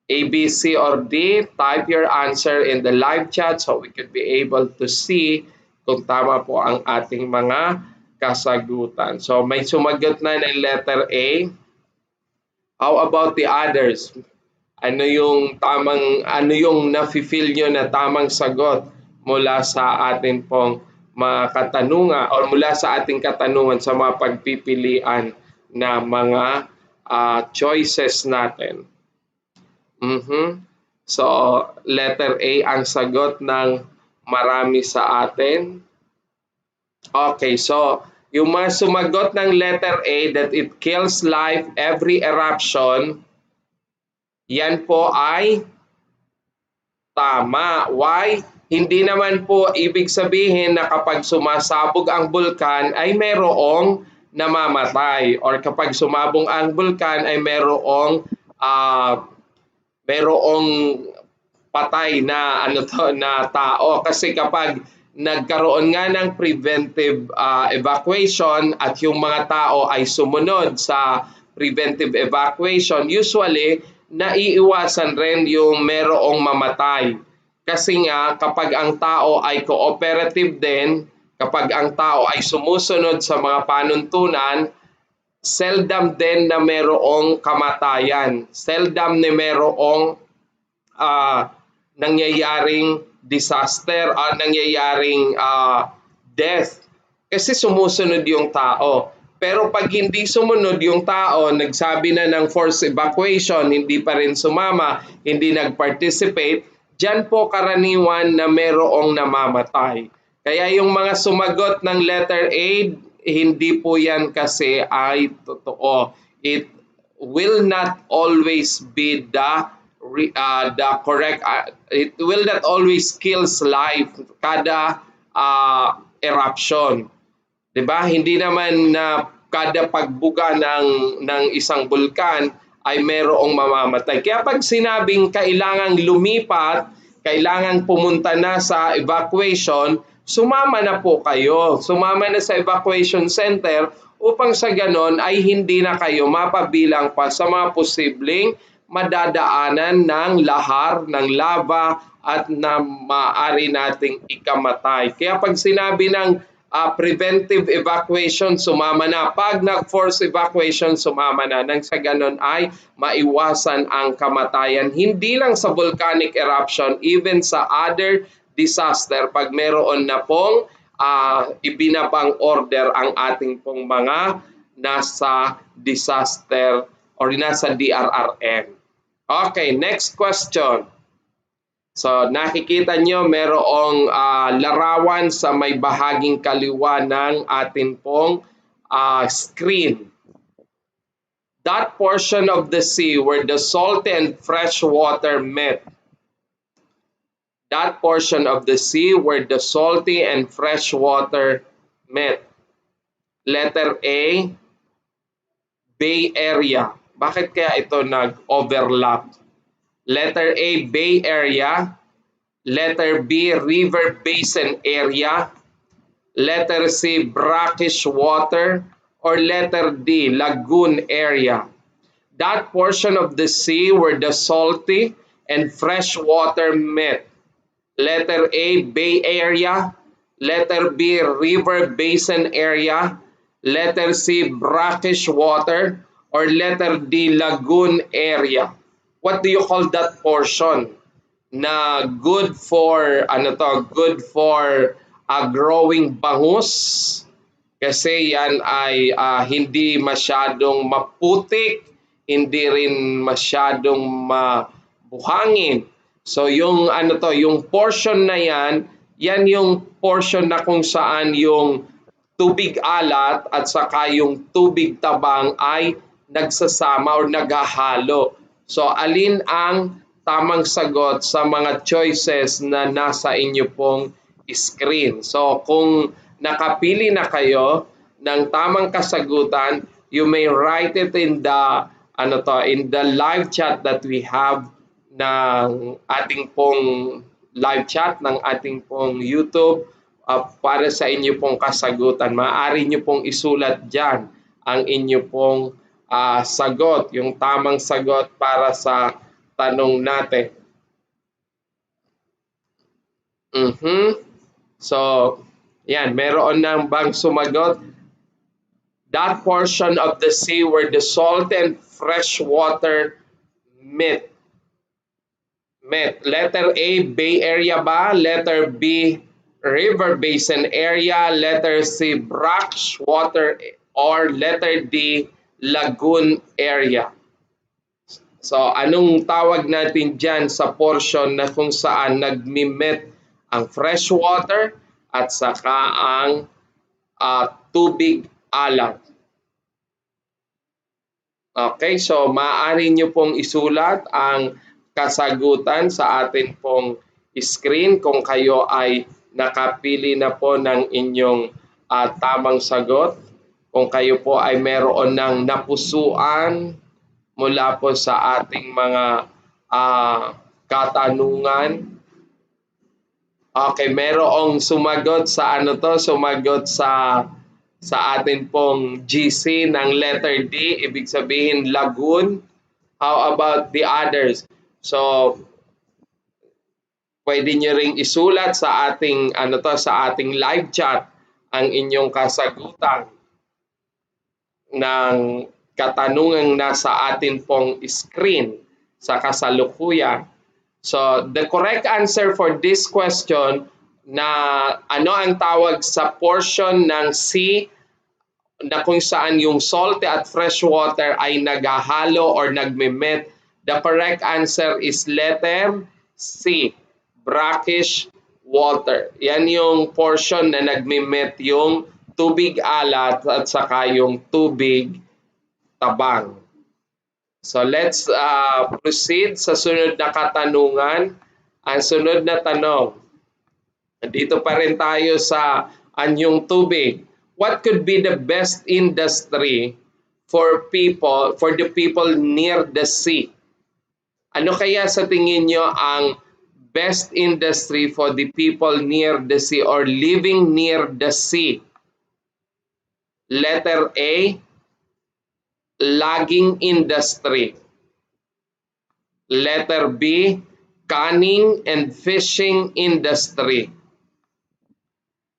A, B, C, or D, type your answer in the live chat so we could be able to see kung tama po ang ating mga kasagutan. So may sumagot na ng letter A. How about the others? Ano yung nafi-feel nyo na tamang sagot mula sa atin pong mga katanungan o mula sa ating katanungan sa mga pagpipilian na mga choices natin? So, letter A ang sagot ng marami sa atin. Okay, so yung mga sumagot ng letter A that it kills life every eruption, yan po ay tama. Why? Hindi naman po ibig sabihin na kapag sumasabog ang bulkan ay merong namamatay, or kapag sumabog ang bulkan ay merong patay na na tao. Kasi kapag nagkaroon nga ng preventive evacuation at yung mga tao ay sumunod sa preventive evacuation, usually naiiwasan rin yung merong mamatay. Kasi nga kapag ang tao ay cooperative din, kapag ang tao ay sumusunod sa mga panuntunan, seldom din na merong kamatayan. Seldom na merong nangyayaring disaster, nangyayaring death. Kasi sumusunod yung tao. Pero pag hindi sumunod yung tao, nagsabi na ng forced evacuation, hindi pa rin sumama, hindi nag-participate, dyan po karaniwan na merong namamatay. Kaya yung mga sumagot ng letter A, hindi po yan kasi ay totoo. It will not always be the correct, it will not always kills life kada eruption. 'Di ba? Hindi naman na kada pagbuga ng isang bulkan ay merong mamamatay. Kaya pag sinabing kailangang lumipat, kailangang pumunta na sa evacuation, sumama na po kayo. Sumama na sa evacuation center upang sa ganon ay hindi na kayo mapabilang pa sa mga posibleng madadaanan ng lahar, ng lava at na maaari nating ikamatay. Kaya pag sinabi ng preventive evacuation, sumama na. Pag nag-force evacuation, sumama na. Nang sa ganon ay maiwasan ang kamatayan. Hindi lang sa volcanic eruption, even sa other disaster, pag meron na pong ibinabang order ang ating pong mga nasa disaster or nasa DRRM. Okay, next question. So nakikita nyo merong larawan sa may bahaging kaliwa ng atin pong screen. That portion of the sea where the salty and fresh water met. That portion of the sea where the salty and fresh water met. Letter A, Bay Area. Bakit kaya ito nag-overlap? Letter A, Bay Area. Letter B, River Basin Area. Letter C, brackish water. Or letter D, lagoon area. That portion of the sea where the salty and fresh water met. Letter A, Bay Area. Letter B, River Basin Area. Letter C, brackish water. Or letter D, lagoon area. What do you call that portion na good for growing bangus? Kasi yan ay hindi masyadong maputik, hindi rin masyadong mabuhangin. So yung yung portion na yan yung portion na kung saan yung tubig alat at saka yung tubig tabang ay nagsasama o naghahalo. So alin ang tamang sagot sa mga choices na nasa inyo pong screen? So kung nakapili na kayo ng tamang kasagutan, you may write it in the live chat that we have ng ating pong live chat ng ating pong YouTube para sa inyo pong kasagutan. Maaari nyo pong isulat dyan ang inyo pong sagot, yung tamang sagot para sa tanong natin. So, yan, meron nang bang sumagot? That portion of the sea where the salt and fresh water met. Letter A, Bay Area ba? Letter B, River Basin Area. Letter C, brackish water. Or letter D, lagoon area. So, anong tawag natin dyan sa portion na kung saan nagmi-met ang fresh water at saka ang tubig alat? Okay, so maaari nyo pong isulat ang kasagutan sa atin pong screen kung kayo ay nakapili na po ng inyong tamang sagot. Kung kayo po ay meron ng napusuan mula po sa ating mga katanungan. Okay, merong sumagot sa sumagot sa atin pong GC ng letter D, ibig sabihin lagoon. How about the others? So pwede niyo ring isulat sa ating sa ating live chat ang inyong kasagutan ng katanungang nasa atin pong screen sa kasalukuyan. So, the correct answer for this question na ano ang tawag sa portion ng sea na kung saan yung salty at fresh water ay naghahalo or nagme-meet. The correct answer is letter C, brackish water. Yan yung portion na nagme-meet yung tubig alat at saka yung tubig tabang. So let's proceed sa sunod na katanungan. Ang sunod na tanong, dito pa rin tayo sa anyong tubig. What could be the best industry for the people near the sea? Ano kaya sa tingin nyo ang best industry for the people near the sea or living near the sea? Letter A, logging industry. Letter B, canning and fishing industry.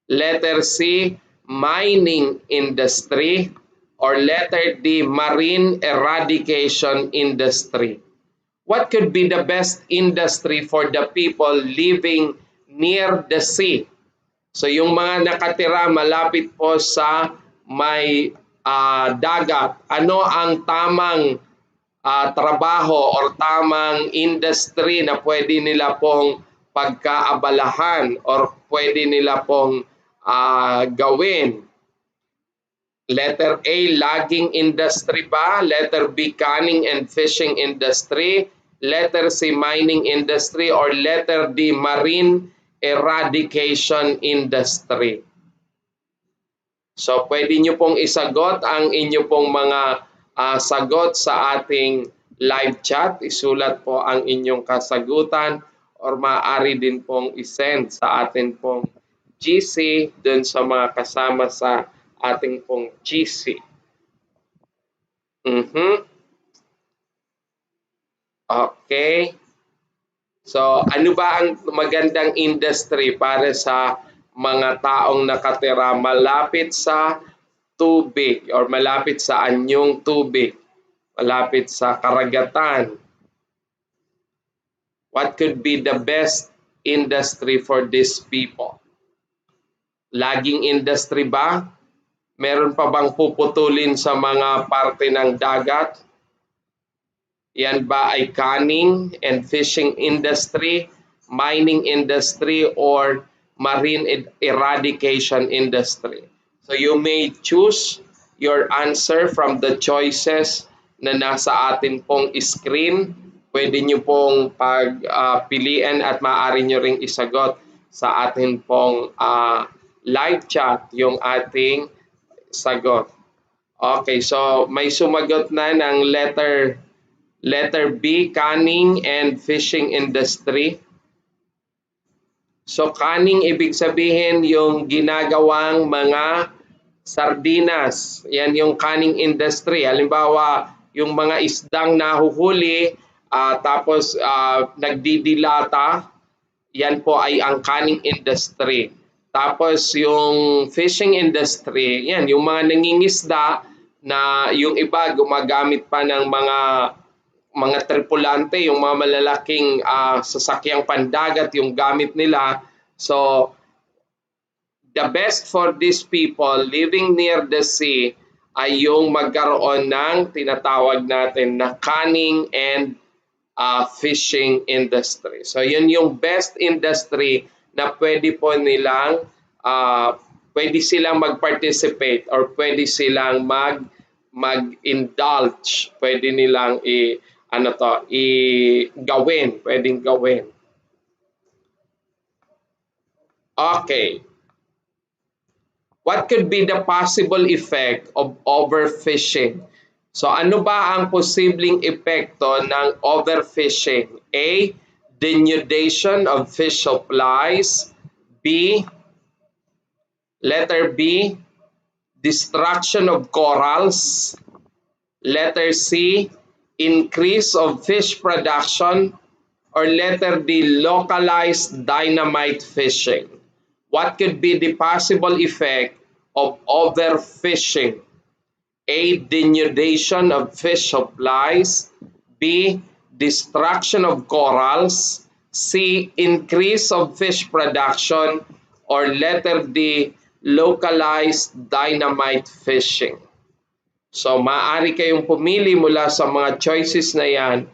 Letter C, mining industry. Or letter D, marine eradication industry. What could be the best industry for the people living near the sea? So yung mga nakatira malapit po sa may dagat, ano ang tamang trabaho or tamang industry na pwede nila pong pagkaabalahan or pwede nila pong gawin? Letter A, logging industry ba? Letter B, canning and fishing industry. Letter C, mining industry. Or letter D, marine eradication industry. So pwede nyo pong isagot ang inyo pong mga sagot sa ating live chat. Isulat po ang inyong kasagutan or maaari din pong isend sa atin pong GC dun sa mga kasama sa ating pong GC. Okay. So, ano ba ang magandang industry para sa mga taong nakatira malapit sa tubig or malapit sa anyong tubig, malapit sa karagatan? What could be the best industry for these people? Logging industry ba? Meron pa bang puputulin sa mga parte ng dagat? Yan ba ay canning and fishing industry, mining industry, or marine eradication industry? So you may choose your answer from the choices na nasa atin pong screen. Pwede nyo pong pagpilian at maaari nyo ring isagot sa atin pong live chat yung ating sagot. Okay, so may sumagot na ng letter B, canning and fishing industry. So canning ibig sabihin yung ginagawang mga sardinas. Yan yung canning industry. Halimbawa, yung mga isdang nahuhuli tapos nagdidilata, yan po ay ang canning industry. Tapos yung fishing industry, yan yung mga nangingisda na yung iba gumagamit pa ng mga tripulante, yung mga malalaking sasakyang pandagat yung gamit nila. So the best for these people living near the sea ay yung magkaroon ng tinatawag natin na canning and fishing industry. So yun yung best industry na pwede po nilang pwede silang mag-participate or pwede silang mag-indulge, pwede nilang gawin, pwedeng gawin. Okay. What could be the possible effect of overfishing? So ano ba ang posibleng epekto ng overfishing? A, denudation of fish supplies. B, letter B, destruction of corals. Letter C, increase of fish production. Or letter D, localized dynamite fishing. What could be the possible effect of overfishing? A, denudation of fish supplies. B, destruction of corals. C. Increase of fish production, or letter D. Localized dynamite fishing. So maaari kayong pumili mula sa mga choices na yan.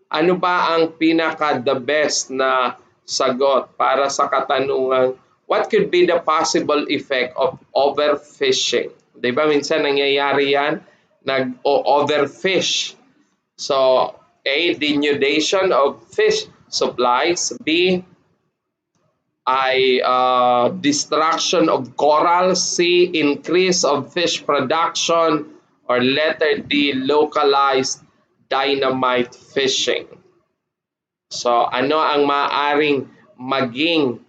Ano ba ang pinaka the best na sagot para sa katanungang what could be the possible effect of overfishing? Di ba minsan nangyayari yan? Nag-overfish. So A. Denudation of fish supplies. B. Destruction of coral. C. Increase of fish production. Or letter D. Localized dynamite fishing. So ano ang maaaring maging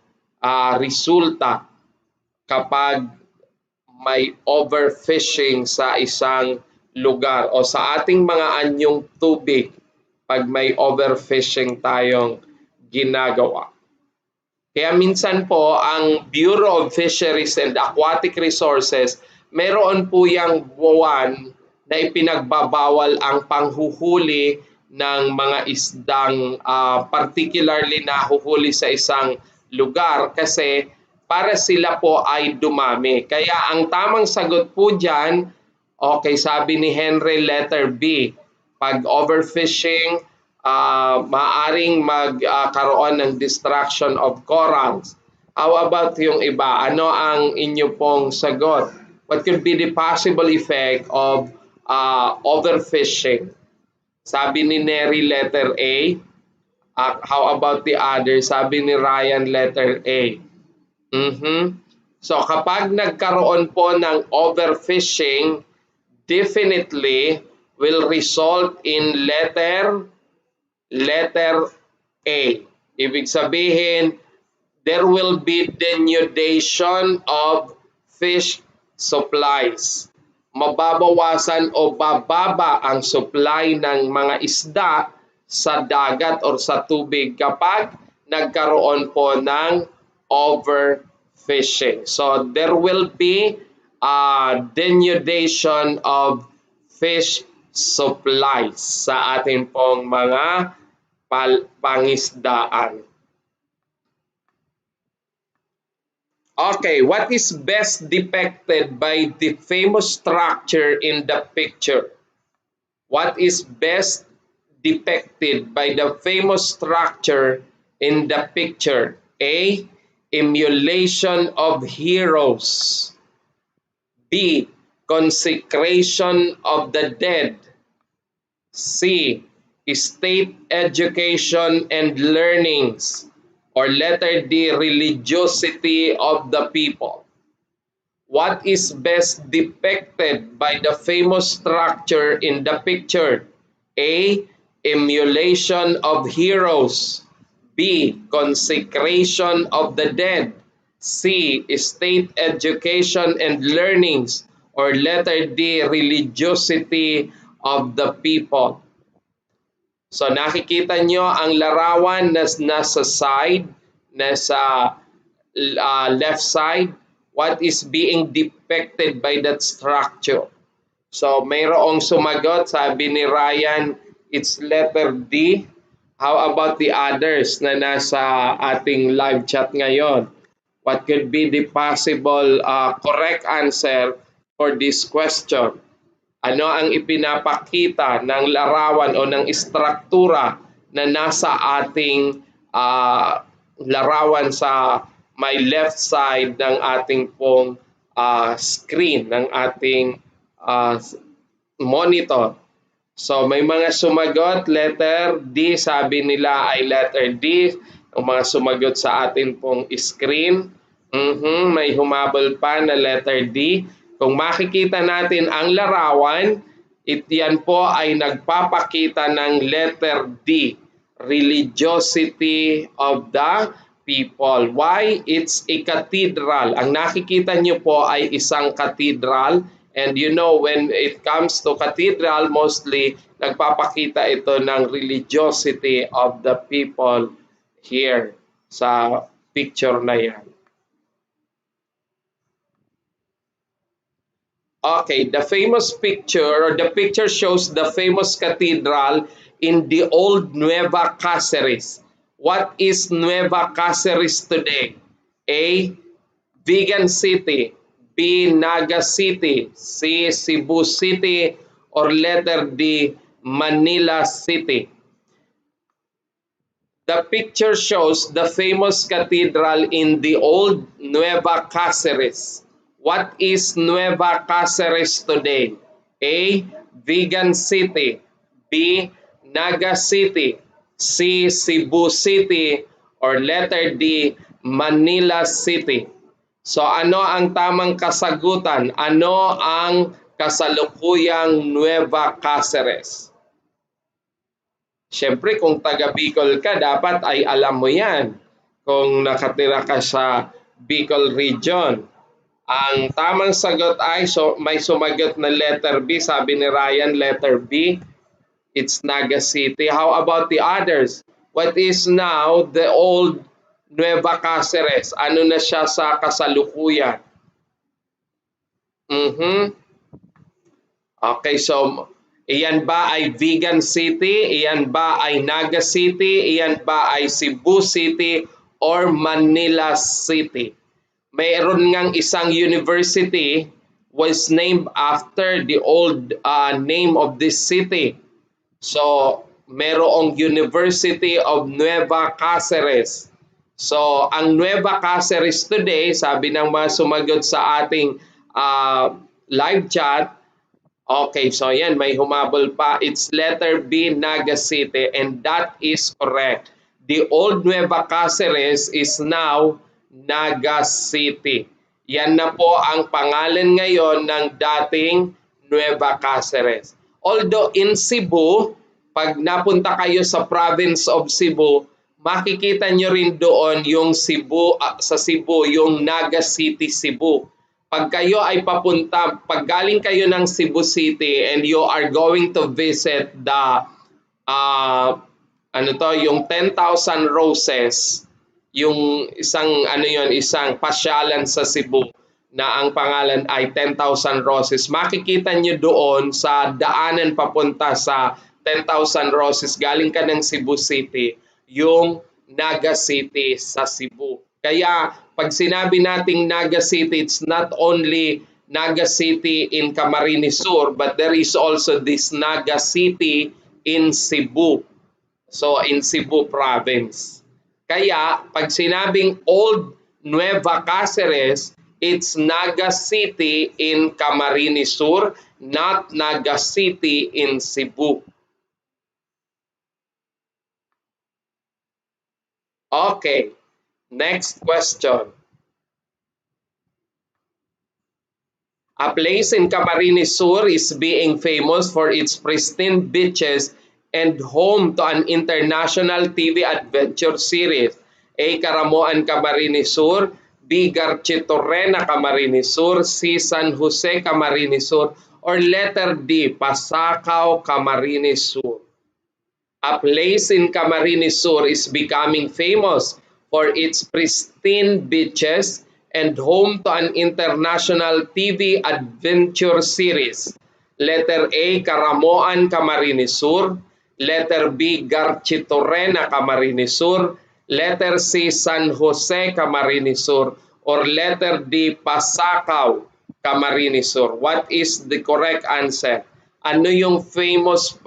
resulta kapag may overfishing sa isang lugar o sa ating mga anyong tubig pag may overfishing tayong ginagawa? Kaya minsan po ang Bureau of Fisheries and Aquatic Resources, meron po yang buwan na ipinagbabawal ang panghuhuli ng mga isdang particularly nahuhuli sa isang lugar kasi para sila po ay dumami. Kaya ang tamang sagot po dyan, okay, sabi ni Henry, letter B. Pag overfishing, maaring magkaroon ng destruction of corals. How about yung iba? Ano ang inyo pong sagot? What could be the possible effect of overfishing? Sabi ni Neri, letter A. How about the other? Sabi ni Ryan, letter A. So kapag nagkaroon po ng overfishing, definitely will result in letter A. Ibig sabihin, there will be denudation of fish supplies. Mababawasan o bababa ang supply ng mga isda sa dagat or sa tubig kapag nagkaroon po ng overfishing. So there will be denudation of fish supplies sa ating pong mga pangisdaan. Okay, what is best depicted by the famous structure in the picture? What is best depicted by the famous structure in the picture? A. Emulation of heroes. B. Consecration of the dead. C. State education and learnings. Or letter D. Religiosity of the people. What is best depicted by the famous structure in the picture? A. Emulation of heroes. B. Consecration of the dead. C. State education and learnings. Or letter D. Religiosity of the people. So nakikita nyo ang larawan na nasa side, nasa left side. What is being depicted by that structure? So mayroong sumagot, sabi ni Ryan, it's letter D. How about the others na nasa ating live chat ngayon? What could be the possible correct answer for this question? Ano ang ipinapakita ng larawan o ng istruktura na nasa ating larawan sa may left side ng ating pong screen, ng ating monitor? So may mga sumagot, letter D, sabi nila ay letter D, ang mga sumagot sa ating pong screen. May humabol pa na letter D. Kung makikita natin ang larawan, yan po ay nagpapakita ng letter D, religiosity of the people. Why? It's a cathedral. Ang nakikita nyo po ay isang cathedral. And you know, when it comes to cathedral, mostly nagpapakita ito ng religiosity of the people here sa picture na yan. Okay, the famous picture, or the picture shows the famous cathedral in the old Nueva Cáceres. What is Nueva Cáceres today? A. Vigan City, B. Naga City, C. Cebu City, or letter D. Manila City. The picture shows the famous cathedral in the old Nueva Cáceres. What is Nueva Cáceres today? A. Vigan City, B. Naga City, C. Cebu City, or letter D. Manila City. So ano ang tamang kasagutan? Ano ang kasalukuyang Nueva Cáceres? Siyempre kung taga Bicol ka, dapat ay alam mo yan. Kung nakatira ka sa Bicol region. Ang tamang sagot ay, so may sumagot na letter B. Sabi ni Ryan, letter B. It's Naga City. How about the others? What is now the old Nueva Cáceres? Ano na siya sa kasalukuyan? Okay, so iyan ba ay Vigan City? Iyan ba ay Naga City? Iyan ba ay Cebu City or Manila City? Mayroon ngang isang university was named after the old name of this city. So, merong University of Nueva Cáceres. So, ang Nueva Cáceres today, sabi ng mga sumagot sa ating live chat, okay, so yan, may humabol pa. It's letter B, Naga City, and that is correct. The old Nueva Cáceres is now Naga City. Yan na po ang pangalan ngayon ng dating Nueva Cáceres. Although in Cebu, pag napunta kayo sa province of Cebu, makikita nyo rin doon yung Cebu, sa Cebu, yung Naga City, Cebu. Pag kayo ay papunta, pag galing kayo ng Cebu City and you are going to visit the yung 10,000 Roses, yung isang pasyalan sa Cebu na ang pangalan ay 10,000 Roses. Makikita nyo doon sa daanan papunta sa 10,000 Roses, galing ka ng Cebu City, yung Naga City sa Cebu. Kaya pag sinabi nating Naga City, it's not only Naga City in Camarines Sur, but there is also this Naga City in Cebu. So in Cebu province. Kaya pag sinabing Old Nueva Cáceres, it's Naga City in Camarines Sur, not Naga City in Cebu. Okay. Next question. A place in Camarines Sur is being famous for its pristine beaches and home to an international TV adventure series. A. Karamoan Camarines Sur, B. Garchitorena Camarines Sur, C. San Jose Camarines Sur, or letter D. Pasacao Camarines Sur. A place in Camarines Sur is becoming famous for its pristine beaches and home to an international TV adventure series. Letter A, Karamoan Camarines Sur. Letter B, Garchitorena Camarines Sur. Letter C, San Jose Camarines Sur. Or letter D, Pasacao Camarines Sur. What is the correct answer? Ano yung famous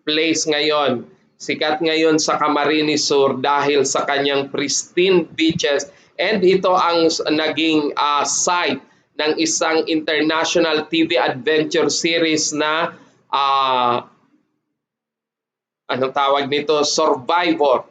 place ngayon? Sikat ngayon sa Camarines Sur dahil sa kanyang pristine beaches, and ito ang naging site ng isang international TV adventure series na anong tawag nito? Survivor.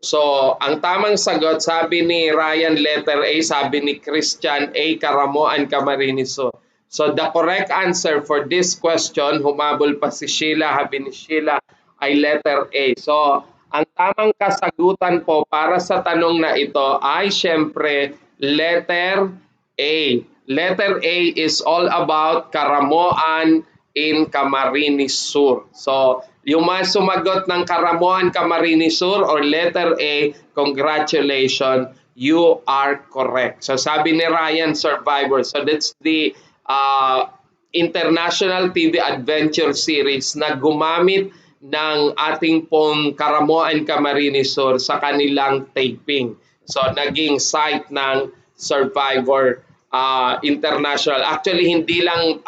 So, ang tamang sagot, sabi ni Ryan, letter A, sabi ni Christian, A, Karamoan Camarines Sur. So, the correct answer for this question, humabol pa si Sheila, habi ni Sheila, ay letter A. So, ang tamang kasagutan po para sa tanong na ito ay syempre letter A. Letter A is all about Karamoan in Camarines Sur. So, yung mga sumagot ng Karamoan Camarines Sur or letter A, congratulations, you are correct. So, sabi ni Ryan, Survivor. So, that's the international TV adventure series na gumamit ng ating pong Karamoan Camarines Sur sa kanilang taping. So naging site ng Survivor International. Actually, hindi lang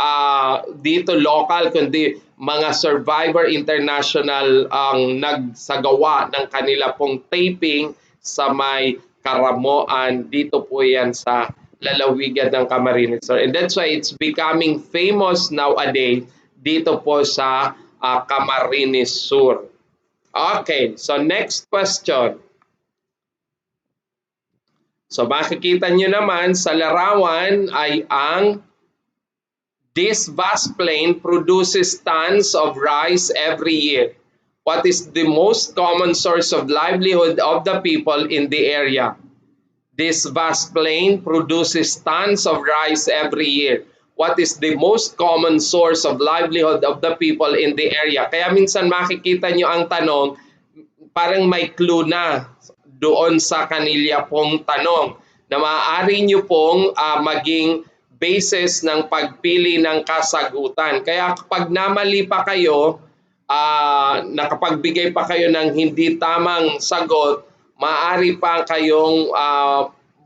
dito local, kundi mga Survivor International ang nagsagawa ng kanila pong taping sa may Karamoan. Dito po yan sa lalawigan ng Camarines Sur. And that's why it's becoming famous nowadays dito po sa Camarines Sur. Okay, so next question. So makikita nyo naman sa larawan ay ang this vast plain produces tons of rice every year. What is the most common source of livelihood of the people in the area? This vast plain produces tons of rice every year. What is the most common source of livelihood of the people in the area? Kaya minsan makikita nyo ang tanong, parang may clue na doon sa kanila pong tanong na maaari nyo pong maging basis ng pagpili ng kasagutan. Kaya kapag namali pa kayo, nakapagbigay pa kayo ng hindi tamang sagot, maaari pa kayong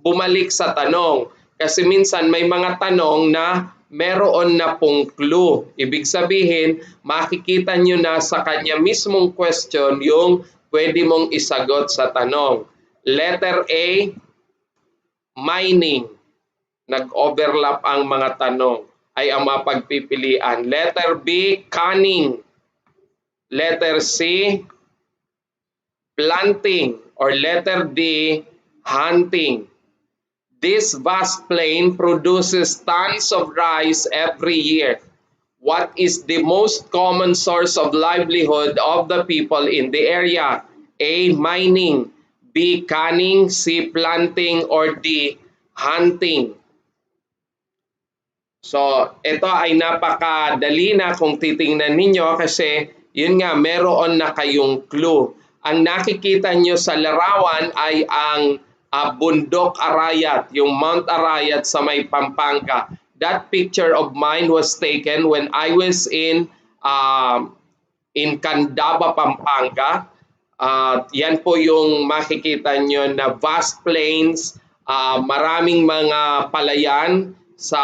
bumalik sa tanong. Kasi minsan may mga tanong na meron na pong clue. Ibig sabihin, makikita nyo na sa kanya mismong question yung pwede mong isagot sa tanong. Letter A, mining. Nag-overlap ang mga tanong ay ang mga pagpipilian. Letter B, canning. Letter C, planting. Or letter D, hunting. This vast plain produces tons of rice every year. What is the most common source of livelihood of the people in the area? A, mining. B, canning. C, planting. Or D, hunting. So, ito ay napakadali na kung titingnan ninyo kasi yun nga, meron na kayong clue. Ang nakikita nyo sa larawan ay ang bundok Arayat, yung Mount Arayat sa may Pampanga. That picture of mine was taken when I was in Candaba, Pampanga. Yan po yung makikita nyo na vast plains, maraming mga palayan sa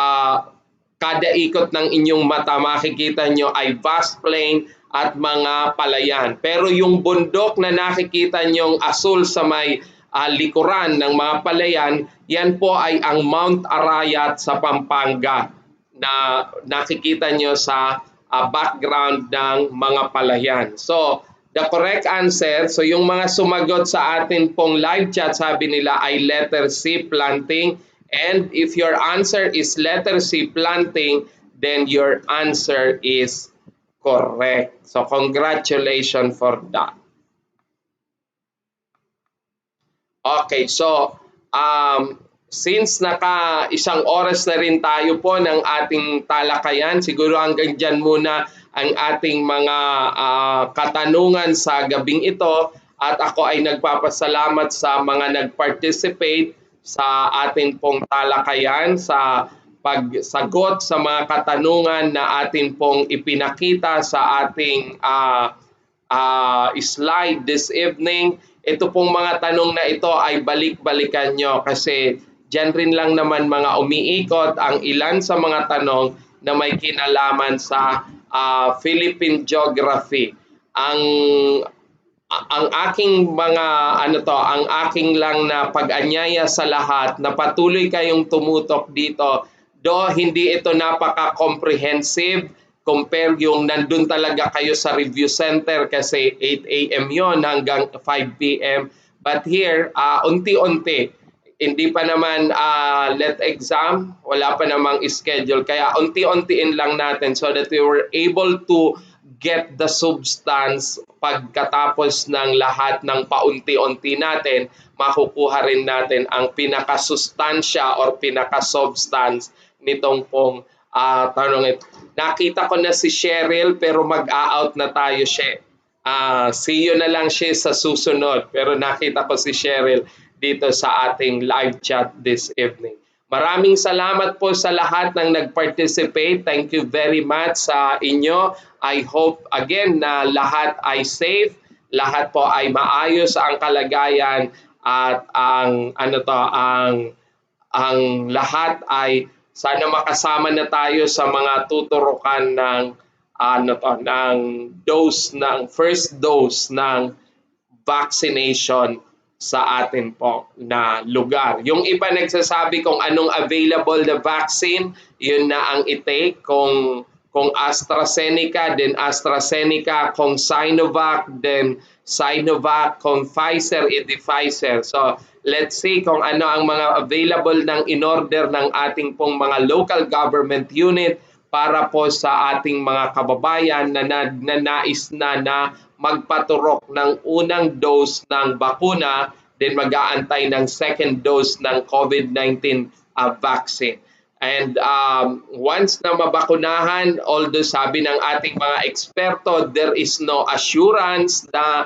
kada ikot ng inyong mata, makikita nyo ay vast plain at mga palayan. Pero yung bundok na nakikita nyong asul sa may likuran ng mga palayan, yan po ay ang Mount Arayat sa Pampanga na nakikita nyo sa background ng mga palayan. So, the correct answer, so yung mga sumagot sa atin pong live chat, sabi nila ay letter C, planting. And if your answer is letter C, planting, then your answer is correct. So, congratulations for that. Okay, so since naka isang oras na rin tayo po ng ating talakayan, siguro hanggang dyan muna ang ating mga katanungan sa gabing ito at ako ay nagpapasalamat sa mga nag-participate sa ating pong talakayan sa pagsagot sa mga katanungan na atin pong ipinakita sa ating slide this evening. Ito pong mga tanong na ito ay balik-balikan nyo kasi dyan rin lang naman mga umiikot ang ilan sa mga tanong na may kinalaman sa Philippine Geography. Ang aking mga ang aking lang na pag-anyaya sa lahat na patuloy kayong tumutok dito, do hindi ito napaka-comprehensive compare yung nandun talaga kayo sa review center kasi 8 a.m. yon hanggang 5 p.m. But here, unti-unti, hindi pa naman let exam, wala pa namang schedule. Kaya unti-untiin lang natin so that we were able to get the substance pagkatapos ng lahat ng paunti-unti natin, makukuha rin natin ang pinaka-sustansya or pinaka-substance nitong pong tanong ito. Nakita ko na si Cheryl pero mag-a-out na tayo siya. See you na lang siya sa susunod. Pero nakita ko si Cheryl dito sa ating live chat this evening. Maraming salamat po sa lahat ng nag-participate. Thank you very much sa inyo. I hope again na lahat ay safe, lahat po ay maayos ang kalagayan at ang lahat ay sana makasama na tayo sa mga tuturukan ng ng dose ng first dose ng vaccination sa atin po na lugar. Yung iba nagsasabi kung anong available na vaccine, yun na ang i-take. Kung AstraZeneca, then AstraZeneca. Kung Sinovac, then Sinovac. Kung Pfizer, edi Pfizer. So, let's see kung ano ang mga available ng in-order ng ating pong mga local government unit para po sa ating mga kababayan na nais na magpaturok ng unang dose ng bakuna, then mag-aantay ng second dose ng COVID-19 vaccine. And once na mabakunahan, although sabi ng ating mga eksperto, there is no assurance na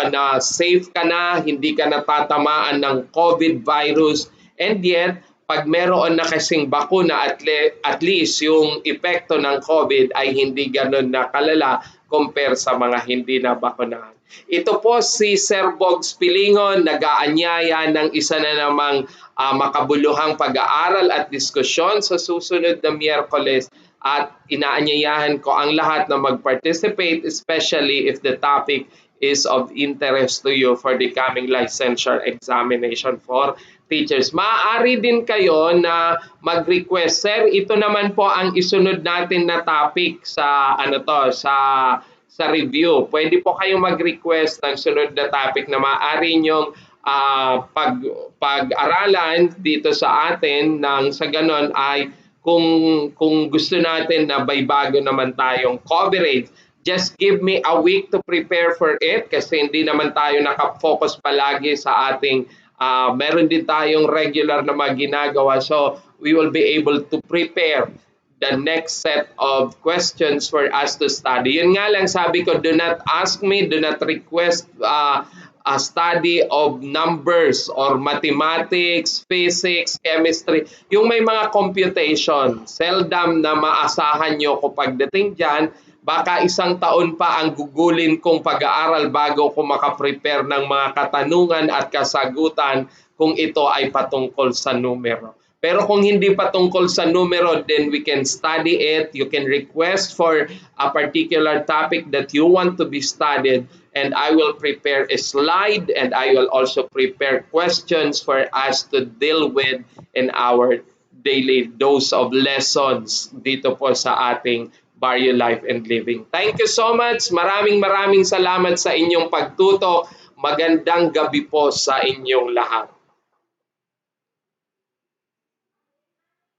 na safe ka na, hindi ka natatamaan ng COVID virus. And yet, pag meron na kasing bakuna, at least yung epekto ng COVID ay hindi ganun na kalala compare sa mga hindi na bakunahan. Ito po si Sir Bogs Pelingon, nag-aanyaya ng isa na namang makabuluhang pag-aaral at diskusyon sa susunod na Miyerkules, at inaanyayahan ko ang lahat na mag-participate, especially if the topic is of interest to you for the coming licensure examination for teachers. Maaari din kayo na mag-request, Sir, ito naman po ang isunod natin na topic sa sa review. Pwede po kayong mag-request ng sunod na topic na maaari nyong pag-aralan dito sa atin, nang sa ganon ay kung gusto natin na may bago naman tayong coverage, just give me a week to prepare for it, kasi hindi naman tayo nakafocus palagi sa ating meron din tayong regular na mga ginagawa. So we will be able to prepare the next set of questions for us to study. Yun nga lang sabi ko, do not ask me, do not request a study of numbers or mathematics, physics, chemistry, yung may mga computation. Seldom na maasahan nyo ko pagdating dyan. Baka isang taon pa ang gugulin kong pag-aaral bago ko makaprepare ng mga katanungan at kasagutan kung ito ay patungkol sa numero. Pero kung hindi patungkol sa numero, then we can study it. You can request for a particular topic that you want to be studied, and I will prepare a slide, and I will also prepare questions for us to deal with in our daily dose of lessons dito po sa ating Barrio Life and Living. Thank you so much. Maraming salamat sa inyong pagtuto. Magandang gabi po sa inyong lahat.